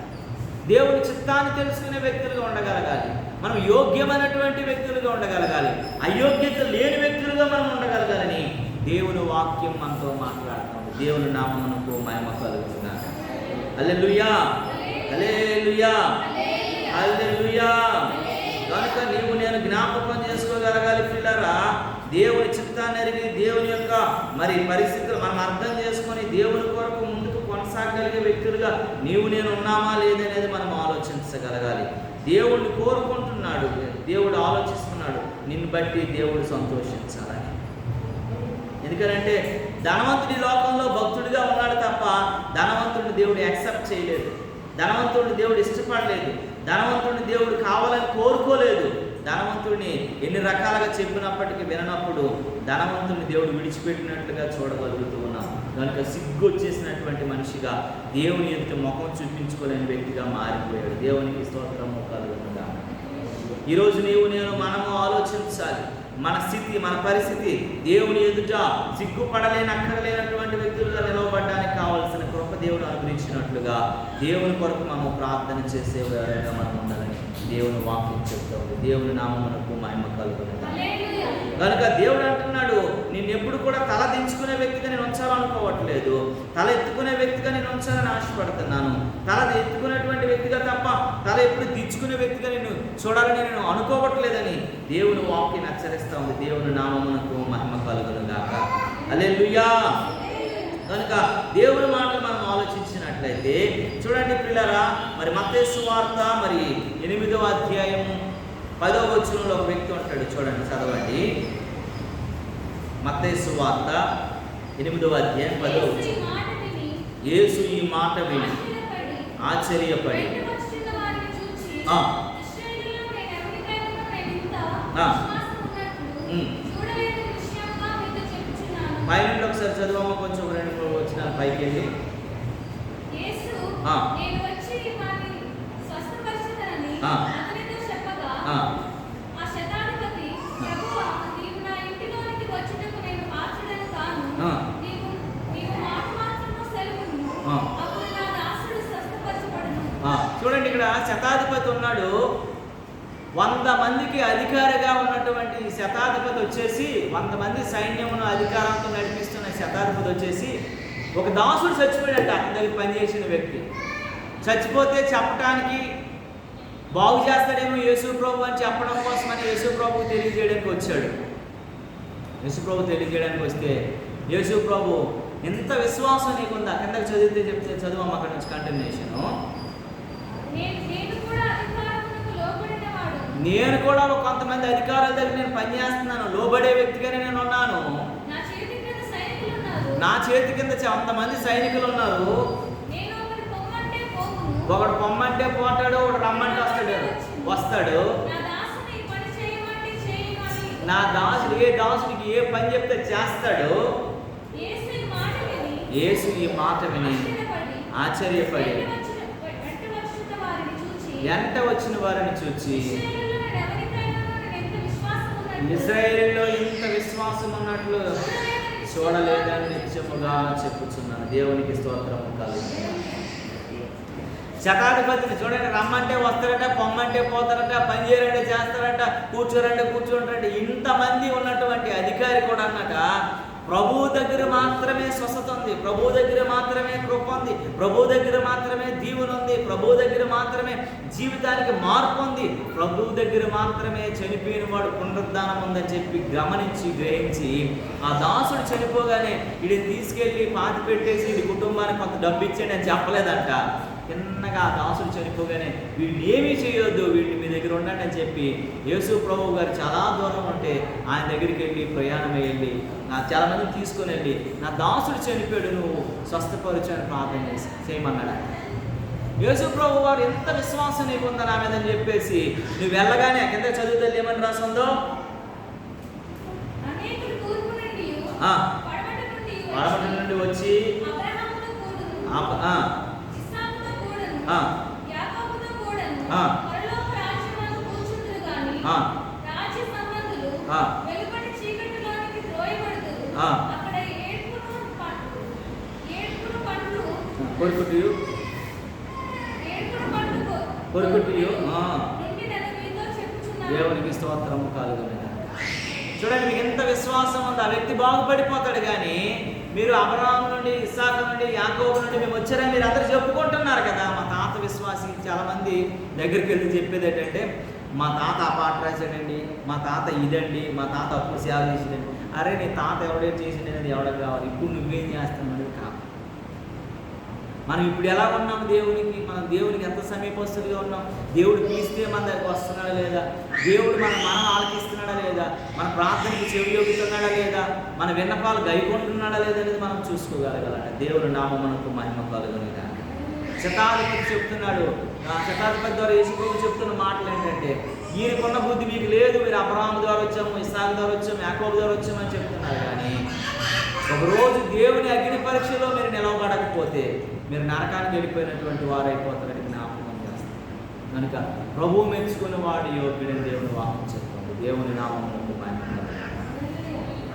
దేవుని చిత్తాన్ని తెలుసుకునే వ్యక్తులుగా ఉండగలగాలి. మనం యోగ్యమైనటువంటి వ్యక్తులుగా ఉండగలగాలి. అయోగ్యత లేని వ్యక్తులుగా మనం ఉండగలగాలని దేవుని వాక్యం మనతో మాట్లాడుతుంది. దేవుని నామమునకు మహిమ కలుగుతున్నా. హల్లెలూయా, హల్లెలూయా, హల్లెలూయా. కనుక నీవు నేను జ్ఞాపకం చేసుకోగలగాలి పిల్లరా. దేవుని చిత్తాన్ని ఎరిగి దేవుని యొక్క పరిస్థితులు మనం అర్థం చేసుకొని దేవుని కొరకు ముందుకు కొనసాగలిగే వ్యక్తులుగా నీవు నేను ఉన్నామా లేదనేది మనం ఆలోచించగలగాలి. దేవుడిని కోరుకుంటున్నాడు, దేవుడు ఆలోచిస్తున్నాడు, నిన్ను బట్టి దేవుడు సంతోషించాలని. ఎందుకంటే ధనవంతుడి లోకంలో భక్తుడిగా ఉన్నాడు తప్ప ధనవంతుడిని దేవుడు యాక్సెప్ట్ చేయలేదు, ధనవంతుడిని దేవుడు ఇష్టపడలేదు, ధనవంతుడిని దేవుడు కావాలని కోరుకోలేదు. ధనవంతుడిని ఎన్ని రకాలుగా చెప్పినప్పటికీ విననప్పుడు ధనవంతుడిని దేవుడు విడిచిపెట్టినట్లుగా చూడగలుగుతూ ఉన్నాం. కనుక సిగ్గు వచ్చేసినటువంటి మనిషిగా దేవుని ఎదుట ముఖం చూపించుకోలేని వ్యక్తిగా మారిపోయాడు. దేవునికి స్తోత్రము కలుగునుగా. ఈరోజు నీవు నేను మనము ఆలోచించాలి. మన స్థితి, మన పరిస్థితి దేవుని ఎదుట అక్కరలేనటువంటి వ్యక్తులుగా నిలవబడడానికి కావాల్సిన కృప దేవుడు అనుగ్రహించినట్లుగా దేవుని కొరకు మనం ప్రార్థన చేసేవారుగా మనం ఉండాలని దేవుని వాక్యం చెప్తుంది. దేవుని నామమునకు మహిమ కలుగునుగా. కనుక దేవుడు అంటున్నాడు, నిన్నెప్పుడు కూడా తల దించుకునే వ్యక్తిగా నేను ఉంచాలనుకోవట్లేదు, తల ఎత్తుకునే వ్యక్తిగా నేను ఉంచాలని ఆశపడుతున్నాను. తల ఎత్తుకునేటువంటి వ్యక్తిగా తప్ప తల ఎప్పుడు దించుకునే వ్యక్తిగా నేను చూడాలని నేను అనుకోవట్లేదని దేవుని వాక్యం హెచ్చరిస్తూ ఉంది. దేవుని నామమునకు మహిమ కలుగునుగాక. హల్లెలూయా. కనుక దేవుని మాటలు మనం ఆలోచించినట్లయితే చూడండి పిల్లరా, మత్తయి సువార్త 8వ అధ్యాయము 10వ వచనంలో ఒక వ్యక్తి ఉంటాడు. చూడండి, చదవండి. మత్తయి సువార్త 8వ అధ్యాయం 10వ వచనం. యేసు ఈ మాట విని ఆశ్చర్యపడి పైన ఒకసారి చదువమ్మ, కొంచెం 2-3 వచనాలు పైకి వెళ్ళి. చూడండి, ఇక్కడ శతాధిపతి ఉన్నాడు. 100 మందికి అధికారిగా ఉన్నటువంటి శతాధిపతి వచ్చేసి, 100 మంది సైన్యమును అధికారంతో నడిపిస్తున్న శతాధిపతి వచ్చేసి ఒక దాసుడు చచ్చిపోయాడంట. అతని దగ్గర పనిచేసిన వ్యక్తి చచ్చిపోతే చెప్పడానికి బాగు చేస్తాడేమో యేసు ప్రభు అని చెప్పడం కోసమని యేసు ప్రభు తెలియజేయడానికి వచ్చాడు. యేసు ప్రభు తెలియజేయడానికి వస్తే యేసు ప్రభు, ఎంత విశ్వాసం నీకుందా? కిందకి చదివితే చెప్తే చదువు అక్కడి నుంచి కంటిన్యూషను. నేను కూడా కొంతమంది అధికారుల దగ్గర నేను పనిచేస్తున్నాను, లోబడే వ్యక్తిగానే నేను ఉన్నాను. నా చేతి కింద 100 మంది సైనికులు ఉన్నారు. ఒకడు పొమ్మంటే పోతాడు, ఒకడు రమ్మంటే వస్తాడు. నా దాసుడు ఏ దాసుడికి ఏ పని చెప్తే చేస్తాడు. యేసు ఈ మాట విని ఆశ్చర్యపడి వెంట వచ్చిన వారిని చూచి ఇశ్రాయేలులో ఇంత విశ్వాసం ఉన్నట్లు చూడలేదని నిత్యముగా చెప్పుచున్నాను. దేవునికి స్తోత్రము కలుగుతుంది. శతాధిపతిని చూడండి, రమ్మంటే వస్తారట, పొమ్మంటే పోతారట, పని చేయాలంటే చేస్తారట, కూర్చోరంటే కూర్చుంటారట. ఇంతమంది ఉన్నటువంటి అధికారి కూడా అన్నట ప్రభు దగ్గర మాత్రమే స్వస్థత ఉంది, ప్రభు దగ్గర మాత్రమే కృప ఉంది, ప్రభు దగ్గర మాత్రమే దీవెన ఉంది, ప్రభు దగ్గర మాత్రమే జీవితానికి మార్పు ఉంది, ప్రభు దగ్గర మాత్రమే చనిపోయిన వాడు పునరుద్ధానం ఉందని చెప్పి గమనించి గ్రహించి ఆ దాసుడు చనిపోగానే వీడిని తీసుకెళ్ళి పాతి పెట్టేసి వీడి కుటుంబానికి కొంత డబ్బు ఇచ్చేయండి అని చెప్పలేదంట. చిన్నగా ఆ దాసుడు చనిపోగానే వీడిని ఏమీ చేయొద్దు, వీడిని మీ దగ్గర ఉండండి అని చెప్పి యేసు ప్రభు గారు చాలా దూరం ఉంటే ఆయన దగ్గరికి వెళ్ళి ప్రయాణం వెళ్ళి చాలా మందిని తీసుకుని వెళ్ళి నా దాసుడు చనిపోయాడు, నువ్వు స్వస్థపరచు అని ప్రార్థన చేయమన్నాడు. యేసు ప్రభు వారు ఎంత విశ్వాసం నీకు ఉందా నా మీద అని చెప్పేసి నువ్వు వెళ్ళగానే కింద చదువుతా ఏమని రాసిందో, పడమటి నుండి వచ్చి దేవునికి స్తోత్రము కలుగును. చూడండి, మీకు ఎంత విశ్వాసం ఉంది. ఆ వ్యక్తి బాగుపడిపోతాడు. కానీ మీరు అబ్రహాము నుండి, ఇస్సాకు నుండి, యాకోబు నుండి మేము వచ్చారని మీరు అందరూ చెప్పుకుంటున్నారు కదా. మా తాత విశ్వాసి చాలామంది దగ్గరికి వెళ్ళి చెప్పేది ఏంటంటే, మా తాత ఆ పాట రాశాడండి, మా తాత ఇదండి, మా తాత అప్పుడు సేవ చేసిందండి. అరే నీ తాత ఎవడే చేసింది అనేది ఎవడకు కావాలి, ఇప్పుడు నువ్వేం చేస్తున్నావు కాదు. మనం ఇప్పుడు ఎలా ఉన్నాం దేవునికి, మనం దేవునికి ఎంత సమీపస్తులుగా ఉన్నాం, దేవుడు పిలిస్తే మన దగ్గరకు వస్తున్నాడా లేదా, దేవుడు మనం ఆలకిస్తున్నాడా లేదా, మన ప్రార్థనకి చెవియొగుతున్నాడా లేదా, మన విన్నపాలు గైకొంటున్నాడా లేదా అనేది మనం చూసుకోగలగాలంట. దేవుడు నామమునకు మహిమ కలుగునుగా. శతాధిపతి చెప్తున్నాడు, శతాధిపతి ద్వారా యేసు ప్రభు చెప్తున్న మాటలు ఏంటంటే, ఈయనకున్న బుద్ధి మీకు లేదు, మీరు అబ్రహాము ద్వారా వచ్చాము, ఇస్సాకు ద్వారా వచ్చాము, యాకోబు ద్వారా వచ్చామని చెప్తున్నారు. కానీ ఒకరోజు దేవుని అగ్ని పరీక్షలో మీరు నిలవబడకపోతే మీరు నరకానికి వెళ్ళిపోయినటువంటి వారైపోతారని జ్ఞాపకం చేస్తారు. కనుక ప్రభువు మెచ్చుకున్న వాడు యోగ్యుడని దేవుని వాక్యం చెప్తుంది. దేవుని నామమునకు మహిమ.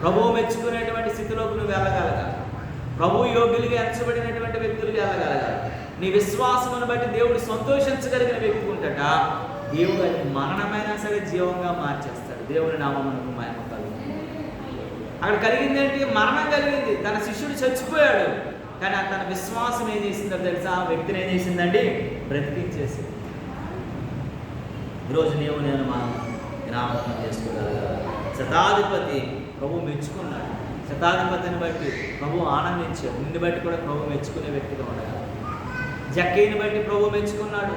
ప్రభువు మెచ్చుకునేటువంటి స్థితిలోకి నువ్వు వెళ్ళగలగాలి. ప్రభు యోగ్యులుగా ఎంచబడినటువంటి వ్యక్తులుగా వెళ్ళగలగాలి. నీ విశ్వాసమును బట్టి దేవుడు సంతోషించగలిగిన వ్యక్తి ఉంటట, దేవుడు అది మరణమైనా సరే జీవంగా మార్చేస్తాడు. దేవుని నామమునకు మహిమ కలుగుతుంది. అక్కడ కలిగింది ఏంటి? మరణం కలిగింది. తన శిష్యుడు చచ్చిపోయాడు, కానీ తన విశ్వాసం ఏం చేసిందో తెలుసా? ఆ వ్యక్తిని ఏం చేసిందండి? బ్రతికించేసింది. ఈరోజు నేను మనం జ్ఞాపకం చేసుకోగలగాలి. శతాధిపతి ప్రభు మెచ్చుకున్నాడు. శతాధిపతిని బట్టి ప్రభు ఆనందించాడు. నిన్ను బట్టి కూడా ప్రభు మెచ్చుకునే వ్యక్తిగా ఉండగా. జక్కీని బట్టి ప్రభు మెచ్చుకున్నాడు.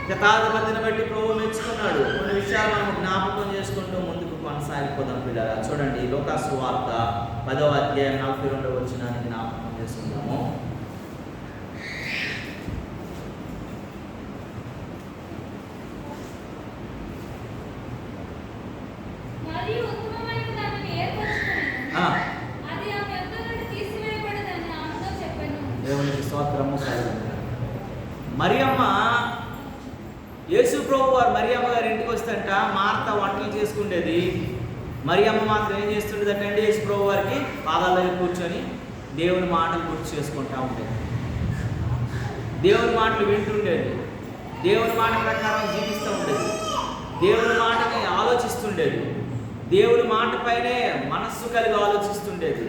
శతాధిపతిని బట్టి ప్రభు మెచ్చుకున్నాడు. కొన్ని విషయాలు మనం జ్ఞాపకం చేసుకుంటూ ముందుకు కొనసాగిపోదాం పిల్లరా. చూడండి, లూకా సువార్త 10వ అధ్యాయం 42వ వచనాన్ని జ్ఞాపకం చేసుకుందాము. దేవునికి స్తోత్రము కలుగును. మరియమ్మ, యేసు ప్రభు వారు మరియమ్మ గారి ఇంటికి వస్తుంట మార్త వంటలు చేసుకుండేది. మరియమ్మ మాత్రం ఏం చేస్తుండేదంటే అండి, యేసు ప్రభు వారికి పాదాల దగ్గర కూర్చొని దేవుని మాటలు గుర్తు చేసుకుంటూ ఉండేది. దేవుని మాటలు వింటుండేది. దేవుని మాట ప్రకారం జీవిస్తూ ఉండేది. దేవుని మాటని ఆలోచిస్తుండేది. దేవుని మాట పైనే మనస్సు కలిగి ఆలోచిస్తుండేది.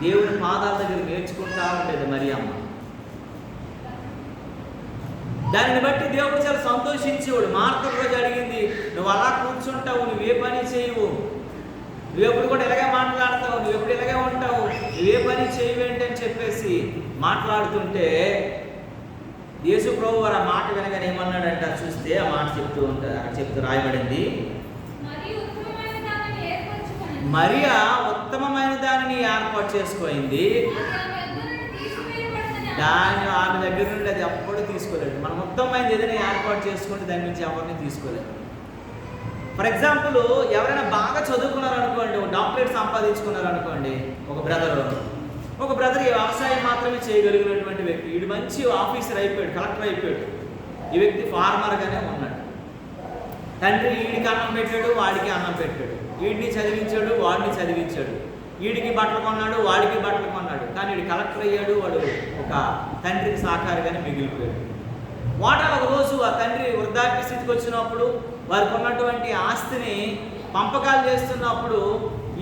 దేవుని పాదాల దగ్గర నేర్చుకుంటూ ఉండేది మరియమ్మ. దానిని బట్టి దేవుడు చాలా సంతోషించేవాడు. మార్త రోజు అడిగింది, నువ్వు అలా కూర్చుంటావు, నువ్వే పని చేయవు, నువ్వెప్పుడు కూడా ఇలాగే మాట్లాడతావు, నువ్వెప్పుడు ఇలాగే ఉంటావు, నువ్వే పని చేయవేంటి అని చెప్పేసి మాట్లాడుతుంటే యేసు ప్రభు వారు ఆ మాట వినగానే ఏమన్నాడంట చూస్తే, ఆ మాట చెప్తూ ఉంటారు, అక్కడ చెప్తూ రాయబడింది, మరియా ఉత్తమమైన దానిని ఏర్పాటు చేసుకోయింది, దాన్ని ఆమె దగ్గర నుండి అది ఎప్పుడు తీసుకోలేదు. మనం ఉత్తమమైనది ఏదైనా ఏర్పాటు చేసుకుంటే దాని నుంచి ఎవరిని తీసుకోలేదు. ఫర్ ఎగ్జాంపుల్, ఎవరైనా బాగా చదువుకున్నారనుకోండి, డాక్టరేట్ సంపాదించుకున్నారనుకోండి, ఒక బ్రదర్ ఈ వ్యవసాయం మాత్రమే చేయగలిగినటువంటి వ్యక్తి, వీడు మంచి ఆఫీసర్ అయిపోయాడు, కలెక్టర్ అయిపోయాడు. ఈ వ్యక్తి ఫార్మర్గానే ఉన్నాడు. తండ్రి వీడికి అన్నం పెట్టాడు, వాడికి అన్నం పెట్టాడు. వీడిని చదివించాడు, వాడిని చదివించాడు, వీడికి బట్టలు కొన్నాడు, వాడికి బట్టలు కొన్నాడు. కానీ వీడు కలెక్టర్ అయ్యాడు, వాడు ఒక తండ్రికి సహకారిగానే మిగిలిపోయాడు. ఒక రోజు ఆ తండ్రి వృద్ధాప్య స్థితికి వచ్చినప్పుడు వారికి ఉన్నటువంటి ఆస్తిని పంపకాలు చేస్తున్నప్పుడు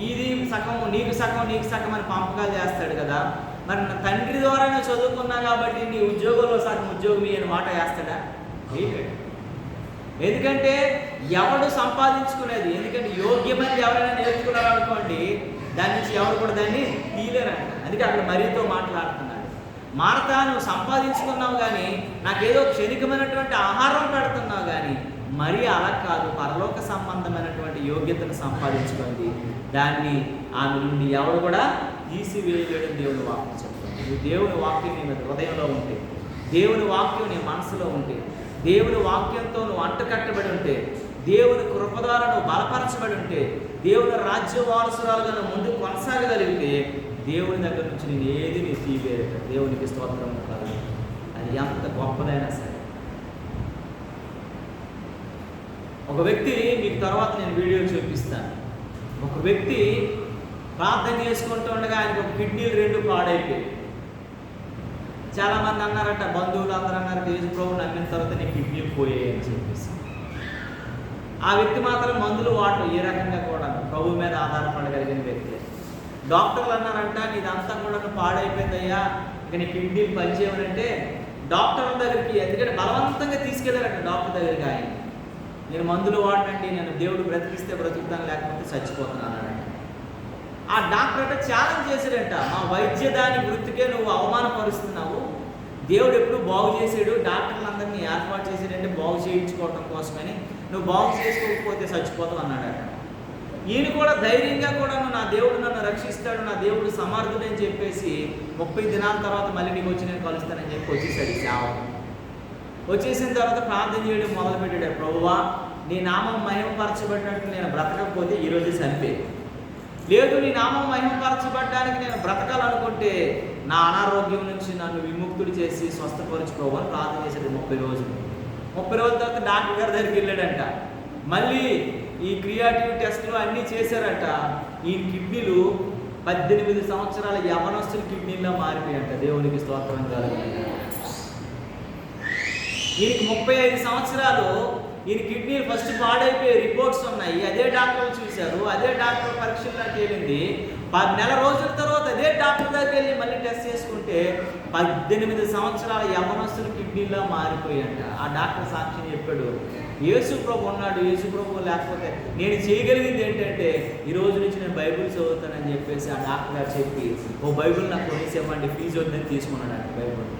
ఇది సగం నీకు సగం నీకు సగం అని పంపకాలు చేస్తాడు కదా. మరి నా తండ్రి ద్వారానే చదువుకున్నా కాబట్టి నీ ఉద్యోగంలో సగం ఉద్యోగం అని మాట వేస్తాడా? ఎందుకంటే ఎవడు సంపాదించుకునేది, ఎందుకంటే యోగ్యమైనది ఎవరైనా నేర్చుకున్నారు అనుకోండి, దాని నుంచి ఎవరు కూడా దాన్ని తీయలేరంట. అందుకే అక్కడ మరీతో మాట్లాడుతున్నాడు. మార్తా, నువ్వు సంపాదించుకున్నావు కానీ నాకేదో క్షణికమైనటువంటి ఆహారం పెడుతున్నావు, కానీ మరీ అలా కాదు, పరలోక సంబంధమైనటువంటి యోగ్యతను సంపాదించుకుంది, దాన్ని ఆమె నుండి ఎవరు కూడా తీసివేయలేడు. దేవుని వాక్యం చెప్తుంది. నువ్వు దేవుని వాక్యం నీ హృదయంలో ఉంటే, దేవుని వాక్యం నీ మనసులో ఉంటే, దేవుని వాక్యంతో నువ్వు అంటకట్టబడి ఉంటే, దేవుని కృప ద్వారా నువ్వు బలపరచబడి ఉంటే, దేవుని రాజ్య వారసురాలుగా నువ్వు ముందుకు కొనసాగగలిగితే దేవుని దగ్గర నుంచి నేను ఏది నీ తీయలేట. దేవునికి స్తోత్రం కాదు, అది ఎంత గొప్పదైనా సరే. ఒక వ్యక్తి, మీకు తర్వాత నేను వీడియో చూపిస్తాను, ఒక వ్యక్తి ప్రార్థన చేసుకుంటూ ఉండగా ఆయనకు ఒక కిడ్నీలు 2 పాడైపోయాయి. చాలామంది అన్నారట, బంధువులు అందరూ అన్నారట, యేసు ప్రభువుని నమ్మిన తర్వాత నీ కిడ్నీలు పోయాయి అని చెప్పేసి. ఆ వ్యక్తి మాత్రం మందులు వాడటం ఏ రకంగా కూడా ప్రభు మీద ఆధారపడగలిగిన వ్యక్తి. డాక్టర్లు అన్నారంట, నీదంతా కూడా పాడైపోయిందయ్యా, ఇక నీ కిడ్నీలు పనిచేయమనంటే డాక్టర్ల దగ్గరికి, ఎందుకంటే బలవంతంగా తీసుకెళ్ళారట డాక్టర్ దగ్గరికి. ఆయన, నేను మందులు వాడనండి, నేను దేవుడు బ్రతికిస్తే బ్రతుకుతాను, లేకపోతే చచ్చిపోతాను అన్నాడంట. ఆ డాక్టర్ అంటే ఛాలెంజ్ చేశాడంట, మా వైద్యదాని వృత్తికే నువ్వు అవమానపరుస్తున్నావు, దేవుడు ఎప్పుడు బాగు చేసాడు, డాక్టర్లందరినీ ఏర్పాటు చేసాడంటే బాగు చేయించుకోవటం కోసమని, నువ్వు బాగు చేసుకోకపోతే చచ్చిపోతావు అన్నాడట. ఈయన కూడా ధైర్యంగా కూడా నా దేవుడు నన్ను రక్షిస్తాడు, నా దేవుడు సమర్థుడని చెప్పేసి 30 దినాల తర్వాత మళ్ళీ నీకు వచ్చి నేను కలుస్తానని చెప్పి వచ్చేసాడు సేవకు. వచ్చేసిన తర్వాత ప్రార్థన చేయడం మొదలుపెట్టాడు, ప్రభువా నీ నామం మహిమపరచబడినట్టు నేను బ్రతకకపోతే ఈరోజు చనిపోయి, లేదు నీ నామం మహిమపరచబడడానికి నేను బ్రతకాలనుకుంటే నా అనారోగ్యం నుంచి నన్ను విముక్తుడు చేసి స్వస్థపరచు ప్రభు అని ప్రార్థన చేశాడు 30 రోజులు. 30 రోజుల తర్వాత డాక్టర్ గారి దగ్గరికి వెళ్ళాడంట. మళ్ళీ ఈ క్రియాటివ్ టెస్టులు అన్నీ చేశారంట. ఈ కిడ్నీలు 18 సంవత్సరాల యవనస్తుల కిడ్నీల్లో మారిపోయాయంట. దేవునికి స్తోత్రం కలుగుతుంది. ఈయనకి 35 సంవత్సరాలు, ఈయన కిడ్నీలు ఫస్ట్ పాడైపోయి రిపోర్ట్స్ ఉన్నాయి, అదే డాక్టర్లు చూశారు, అదే డాక్టర్ పరీక్షల్లోకి వెళ్ళింది. 10 నెల రోజుల తర్వాత అదే డాక్టర్ దగ్గరికి వెళ్ళి మళ్ళీ టెస్ట్ చేసుకుంటే 18 సంవత్సరాల యవనస్తులు కిడ్నీలో మారిపోయాయంట. ఆ డాక్టర్ సాక్షిని చెప్పాడు, యేసు ప్రభు ఉన్నాడు, యేసు ప్రభు లేకపోతే నేను చేయగలిగింది ఏంటంటే ఈ రోజు నుంచి నేను బైబిల్ చదువుతానని చెప్పేసి ఆ డాక్టర్ గారు చెప్పి, ఓ బైబిల్ నాకు కొనేసేవ్వండి, ఫీజు వద్దని తీసుకున్నాడు బైబిల్.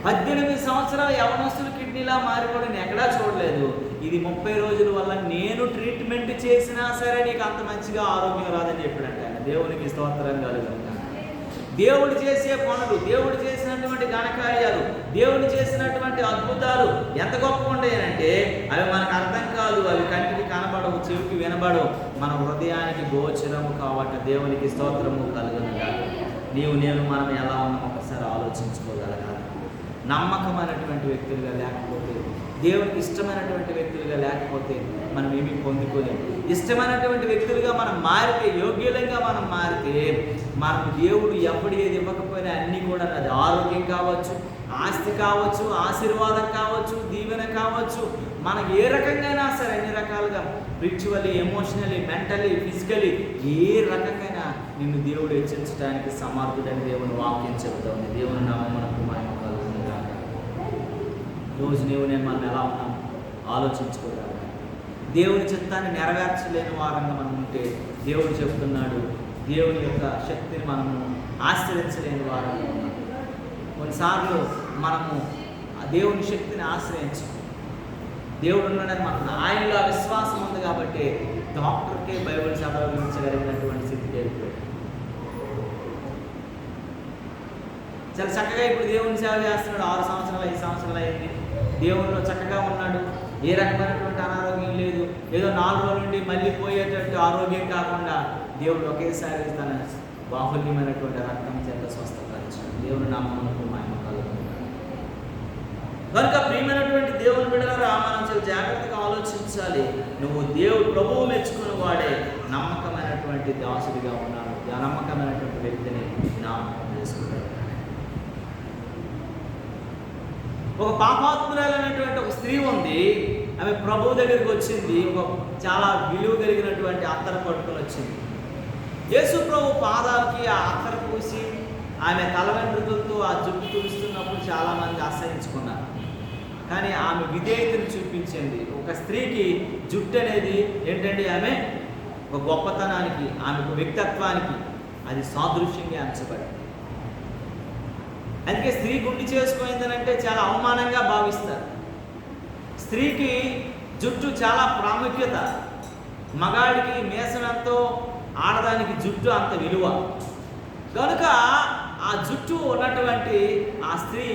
18 సంవత్సరాల యవనస్తులు కిడ్నీలా మారిపోవడం ఎక్కడా చూడలేదు. ఇది 30 రోజుల వల్ల నేను ట్రీట్మెంట్ చేసినా సరే నీకు అంత మంచిగా ఆరోగ్యం రాదని చెప్పాడంట. దేవునికి స్తోత్రం కలుగుతుంది. దేవుడు చేసే పనులు, దేవుడు చేసినటువంటి ఘనకార్యాలు, దేవుడు చేసినటువంటి అద్భుతాలు ఎంత గొప్పగా ఉంటాయనంటే అవి మనకు అర్థం కాదు, అవి కంటికి కనబడవు, చెవికి వినబడవు, మన హృదయానికి గోచరము కాబట్టి దేవునికి స్తోత్రము కలుగునుగా. నీవు నేను మనం ఎలా ఉన్నాం ఒకసారి ఆలోచించుకోగలగాలి. నమ్మకమైనటువంటి వ్యక్తులుగా లేకపోతే, దేవునికి ఇష్టమైనటువంటి వ్యక్తులుగా లేకపోతే మనం ఏమీ పొందుకోలేము. ఇష్టమైనటువంటి వ్యక్తులుగా మనం మారితే, యోగ్యులంగా మనం మారితే, మనకు దేవుడు ఎప్పుడు ఏది ఇవ్వకపోయినా అన్నీ కూడా, అది ఆరోగ్యం కావచ్చు, ఆస్తి కావచ్చు, ఆశీర్వాదం కావచ్చు, దీవెన కావచ్చు, మనకు ఏ రకంగా సరే అన్ని రకాలుగా స్పిరిచువల్లీ, ఎమోషనల్లీ, మెంటలీ, ఫిజికలీ ఏ రకంగా నిన్ను దేవుడు హెచ్చరించడానికి సమర్థుడని దేవుని వాక్యం చెబుతా ఉంది. దేవుని నామమున మహిమ కలుగును గాక. రోజు నీవు నేను మనం ఎలా ఉన్నాం ఆలోచించుకోగలగాలి. దేవుని చిత్తాన్ని నెరవేర్చలేని వారంగా మనం ఉంటే దేవుడు చెప్తున్నాడు, దేవుని యొక్క శక్తిని మనము ఆశ్రయించలేని వారంగా ఉన్నాం. కొన్నిసార్లు మనము దేవుని శక్తిని ఆశ్రయించు, దేవుడు ఉన్నాడని మనకు ఆయనలో విశ్వాసం ఉంది కాబట్టి డాక్టర్కే బైబిల్ చదవగలిగించగలిగినటువంటి స్థితికి వెళ్ళిపోయాడు. చాలా చక్కగా ఇప్పుడు దేవుని సేవ చేస్తున్నాడు. 6 సంవత్సరాలు 5 సంవత్సరాలు అయింది. దేవునిలో చక్కగా ఉన్నాడు, ఏ రకమైనటువంటి అనారోగ్యం లేదు. ఏదో 4 రోజుల నుండి మళ్ళీ పోయేటట్టు ఆరోగ్యం కాకుండా దేవుడు ఒకేసారి తన బాహుల్యమైనటువంటి రక్తం చేత స్వస్థపరిచాడు. దేవుని నామమునకు మహిమ కలుగును. కనుక ప్రియమైనటువంటి దేవుని బిడ్డలారా, మనం చాలా జాగ్రత్తగా ఆలోచించాలి. నువ్వు దేవుడు ప్రభువు మెచ్చుకుని వాడే నమ్మకమైనటువంటి దాసుడిగా ఉన్నాడు, నమ్మకమైనటువంటి వ్యక్తిని జ్ఞాపకం చేసుకుంటాడు. ఒక పాపాత్మురాలైనటువంటి ఒక స్త్రీ ఉంది. ఆమె ప్రభువు దగ్గరికి వచ్చింది. ఒక చాలా విలువ కలిగినటువంటి అత్తరు పట్టుకొని వచ్చింది. యేసు ప్రభు పాదాలకి ఆ అత్తరు పూసి ఆమె తల వెంట్రుకలతో ఆ జుట్టు తుడుస్తున్నప్పుడు చాలామంది అసహించుకున్నారు. కానీ ఆమె విధేయతను చూపించింది. ఒక స్త్రీకి జుట్టు అనేది ఏంటంటే ఆమె ఒక గొప్పతనానికి, ఆమె ఒక వ్యక్తిత్వానికి అది సాదృశ్యంగా ఎంచబడింది. అందుకే స్త్రీ గుండి చేసుకుందనంటే చాలా అవమానంగా భావిస్తారు. స్త్రీకి జుట్టు చాలా ప్రాముఖ్యత. మగాడికి మీసం ఎంతో, ఆడదానికి జుట్టు అంత విలువ. కనుక ఆ జుట్టు ఉన్నటువంటి ఆ స్త్రీ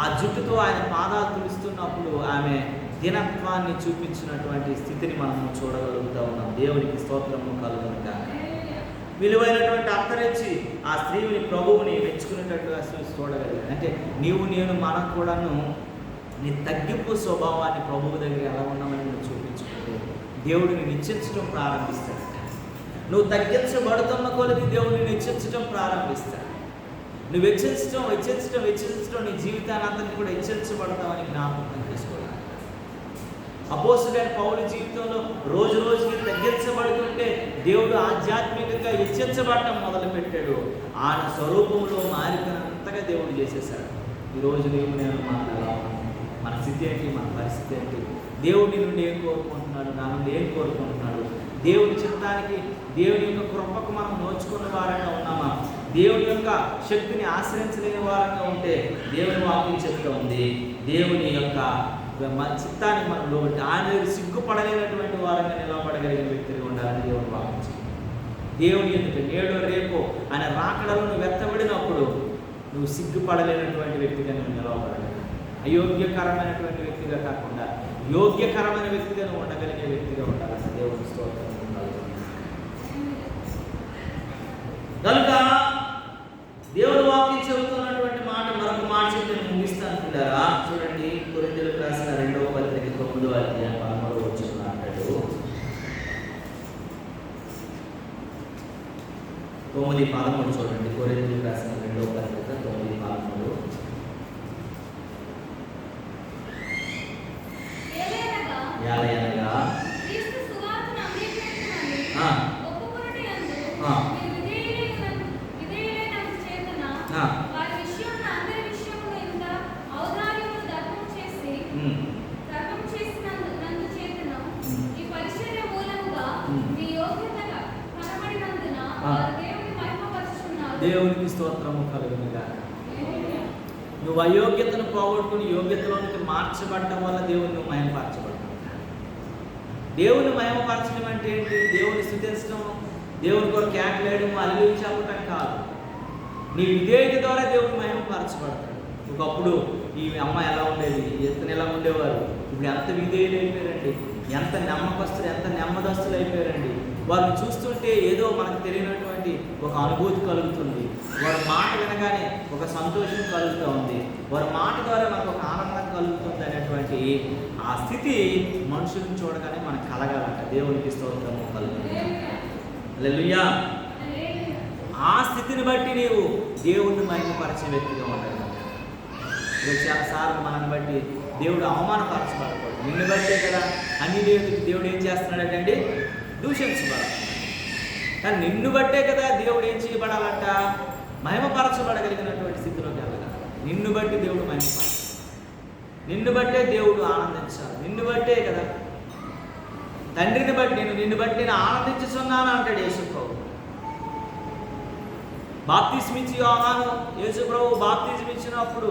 ఆ జుట్టుతో ఆయన పాదాలు తుడుస్తున్నప్పుడు ఆమె దినత్వాన్ని చూపించినటువంటి స్థితిని మనము చూడగలుగుతూ ఉన్నాం. దేవునికి స్తోత్రము కలుగునుగా. విలువైనటువంటి అత్తరించి ఆ స్త్రీని ప్రభువుని మెచ్చుకునేటట్టుగా చూడగలిగాను. అంటే నీవు నేను మనం కూడాను నీ తగ్గింపు స్వభావాన్ని ప్రభువు దగ్గర ఎలా ఉన్నామని నువ్వు చూపించుకుంటే దేవుడిని నిశ్చయించడం ప్రారంభిస్తాడు. నువ్వు తగ్గించబడుతున్న కొలది దేవుడిని హెచ్చించడం ప్రారంభిస్తాడు. నువ్వు హెచ్చించడం నీ జీవితాన్ని అంతా కూడా హెచ్చరించబడతావని జ్ఞాపకం చేసుకోవాలి. అపోస్తలుడైన పౌలు జీవితంలో రోజు రోజుకి తగ్గించబడుతుంటే దేవుడు ఆధ్యాత్మికంగా హెచ్చించబడటం మొదలుపెట్టాడు. ఆయన స్వరూపంలో మారిపోయినంతగా దేవుడు చేసేసాడు. ఈరోజు నేను మన స్థితి ఏంటి, మన పరిస్థితి ఏంటి? దేవుడి నుండి ఏం కోరుకుంటున్నాడు, నా నుండి ఏం కోరుకుంటున్నాడు? దేవుడి చిత్తానికి, దేవుని యొక్క కృపకు మనం నోచుకున్న వారంగా ఉన్నామా? దేవుని యొక్క శక్తిని ఆశ్రయించలేని వారంగా ఉంటే దేవుని వాక్యం చెప్తూ ఉంది, దేవుని యొక్క చిత్తాన్ని మనలో ఆయన సిగ్గుపడలేనటువంటి వారంగా నిలబడగలిగిన వ్యక్తిగా ఉండాలని దేవుని వాక్యం చెప్తుంది. దేవుని ఎందుకు నేడు రేపు ఆయన రాకడలో నువ్వు వెత్తబడినప్పుడు నువ్వు సిగ్గుపడలేనటువంటి వ్యక్తిగా నువ్వు నిలవబడగలిగి, అయోగ్యకరమైనటువంటి వ్యక్తిగా కాకుండా యోగ్యకరమైన వ్యక్తిగా నువ్వు ఉండగలిగే వ్యక్తిగా ఉండాలని దేవుని స్తోత్రం. కనుక దేవుడు వాక్యం చెబుతున్నటువంటి మాట మరొక మాట చెప్పి నేను ముగిస్తాను పిల్లరా. చూడండి, కొరింథీయులకు రాసిన 2వ పత్రిక 9వ అధ్యాయం 13వ వచనం అంటాడు. 9:13 చూడండి. కొరింథీయులకు రాసిన 2వ పత్రిక 9:13. దేవునికి స్తోత్రము కలుగునుగా. నువ్వు అయోగ్యతను పోగొట్టుకుని యోగ్యతలోనికి మార్చబడటం వల్ల దేవుని నువ్వు మహిమపరచబడతావు. దేవుని మహిమపరచడం అంటే ఏంటి? దేవుని స్తుతించడం, దేవుని కొరకు కేకలేయడం, హల్లెలూయా చెప్పడం కాదు. నీ విధేయత ద్వారా దేవుని మహిమపరచబడతాడు. ఒకప్పుడు ఈ అమ్మాయి ఎలా ఉండేది, ఇతను ఎలా ఉండేవారు, ఇప్పుడు ఎంత విధేయులు అయిపోయారండి, ఎంత నమ్మకస్తులు, ఎంత నెమ్మదస్తులు అయిపోయారండి. వారిని చూస్తుంటే ఏదో మనకు తెలియనటువంటి ఒక అనుభూతి కలుగుతుంది. వారి మాట వినగానే ఒక సంతోషం కలుగుతూ ఉంది. వారి మాట ద్వారా మనకు ఒక ఆనందం కలుగుతుంది అనేటువంటి ఆ స్థితి మనుషులను చూడగానే మనకు కలగాలంట. దేవునికి స్తోత్రము కలుగుతుంది. హల్లెలూయా. ఆ స్థితిని బట్టి నీవు దేవుడిని మహిమపరిచే వ్యక్తిగా ఉండాలి. చాలాసార్లు మనల్ని బట్టి దేవుడు అవమానపరచబడకూడదు. నిన్ను బట్టే కదా అన్ని దేవుడు ఏం చేస్తున్నాడంటే దూషించబడాలి. కానీ నిన్ను బట్టే కదా దేవుడు ఏం చేయబడాలంట? మహిమపరచబడగలిగినటువంటి స్థితిలోకి వెళ్ళాలి. నిన్ను బట్టి దేవుడు మహిమపరచాలి, నిన్ను బట్టే దేవుడు ఆనందించాలి. నిన్ను బట్టే కదా తండ్రిని బట్టి నిన్ను బట్టి నేను ఆనందించుచున్నాను అంటాడు యేసు ప్రభు. బాప్తిస్మ ఇచ్చి యోహాను యేసు ప్రభు బాప్తిస్మ ఇచ్చినప్పుడు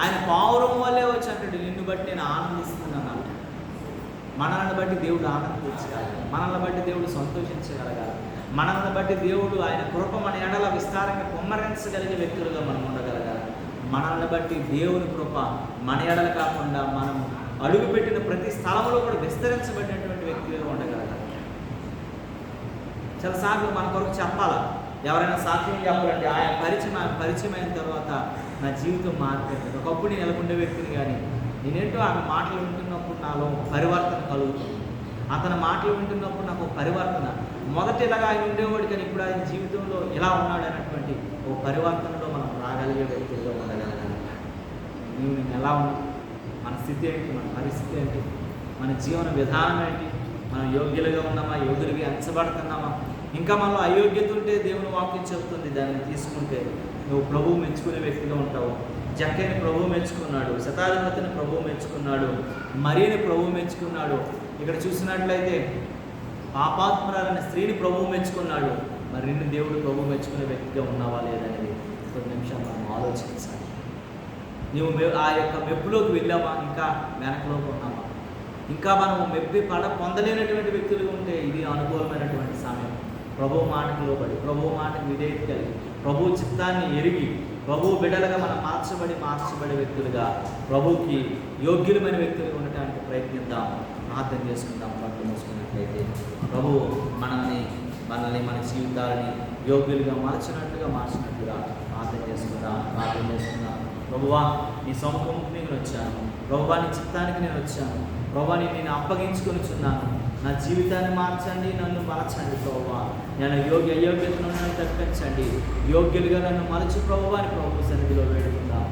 ఆయన పావురం వల్లే వచ్చి అంటాడు, నిన్ను బట్టి నేను ఆనందిస్తున్నాను అంటాడు. మనల్ని బట్టి దేవుడు ఆనందించగలగాలి, మనల్ని బట్టి దేవుడు సంతోషించగలగాలి, మనల్ని బట్టి దేవుడు ఆయన కృప మన ఎడల విస్తారంగా కుమ్మరించగలిగే వ్యక్తులుగా మనం ఉండగలగాలి. మనల్ని బట్టి దేవుని కృప మన ఎడల కాకుండా మనం అడుగుపెట్టిన ప్రతి స్థలంలో కూడా విస్తరించబడినటువంటి వ్యక్తిగా ఉండగలగాలి. చాలాసార్లు మన కొరకు చెప్పాలా, ఎవరైనా సాక్ష్యం చెప్పాలంటే ఆయన పరిచయం అయిన తర్వాత నా జీవితం మారిపోయింది. ఒకప్పుడు నేను ఎలా ఉండే వ్యక్తిని కానీ నేనేంటో ఆమె మాటలు వింటున్నప్పుడు నాలో పరివర్తన కలుగుతుంది. అతని మాటలు వింటున్నప్పుడు నాకు పరివర్తన. మొదట ఇలాగా ఆయన ఉండేవాడు, కానీ ఇప్పుడు ఆయన జీవితంలో ఎలా ఉన్నాడు అనేటువంటి ఓ పరివర్తనలో మనం రాగలిగే వ్యక్తులుగా ఉండగలగాలి. నేను ఎలా ఉన్నాం, మన స్థితి ఏంటి, మన పరిస్థితి ఏంటి, మన జీవన విధానం ఏంటి, మనం యోగ్యులుగా ఉన్నామా, యోగ్యులుగా ఎంచబడుతున్నామా, ఇంకా మనలో అయోగ్యత ఉంటే దేవుని వాక్యం చెబుతుంది దాన్ని తీసుకుంటే నువ్వు ప్రభువు మెచ్చుకునే వ్యక్తిగా ఉంటావు. జక్కైని ప్రభువు మెచ్చుకున్నాడు, శతాధిపతిని ప్రభువు మెచ్చుకున్నాడు, మరియని ప్రభువు మెచ్చుకున్నాడు. ఇక్కడ చూసినట్లయితే పాపాత్మురాలైన స్త్రీని ప్రభువు మెచ్చుకున్నాడు. మరి నిన్ను దేవుడు ప్రభువు మెచ్చుకునే వ్యక్తిగా ఉన్నావా లేదనేది కొన్ని నిమిషాలు మనం ఆలోచించాలి. నువ్వు ఆ యొక్క మెప్పులోకి వెళ్ళావా, ఇంకా వెనకలోకి ఉన్నావా? ఇంకా మనం పొందలేనటువంటి వ్యక్తులుగా ఉంటే ఇది అనుకూలమైనటువంటి సమయం. ప్రభువు మాటకు లోబడి, ప్రభువు మాటకు విధేయత కలిగి, ప్రభువు చిత్తాన్ని ఎరిగి, ప్రభువు బిడ్డలుగా మనం మార్చబడే వ్యక్తులుగా, ప్రభువుకి యోగ్యులమైన వ్యక్తులుగా ఉండటానికి ప్రయత్నిద్దాం. ప్రార్థన చేసుకుందాం. పట్టు మూసుకున్నట్లయితే ప్రభువు మనల్ని మన జీవితాలని యోగ్యులుగా మార్చినట్లుగా ప్రార్థన చేసుకుందాం. ప్రభువా, నీ సముఖముకు నేను వచ్చాను. ప్రభువా, నీ చిత్తానికి నేను వచ్చాను. ప్రభువా, నేను అప్పగించుకొనిచున్నాను. నా జీవితాన్ని మార్చండి, నన్ను మలచండి. ప్రభువా, నేను అయోగ్యతను నన్ను తప్పించండి. యోగ్యులుగా నన్ను మలచు ప్రభువా అని ప్రభు సన్నిధిలో వేడుకుందాం.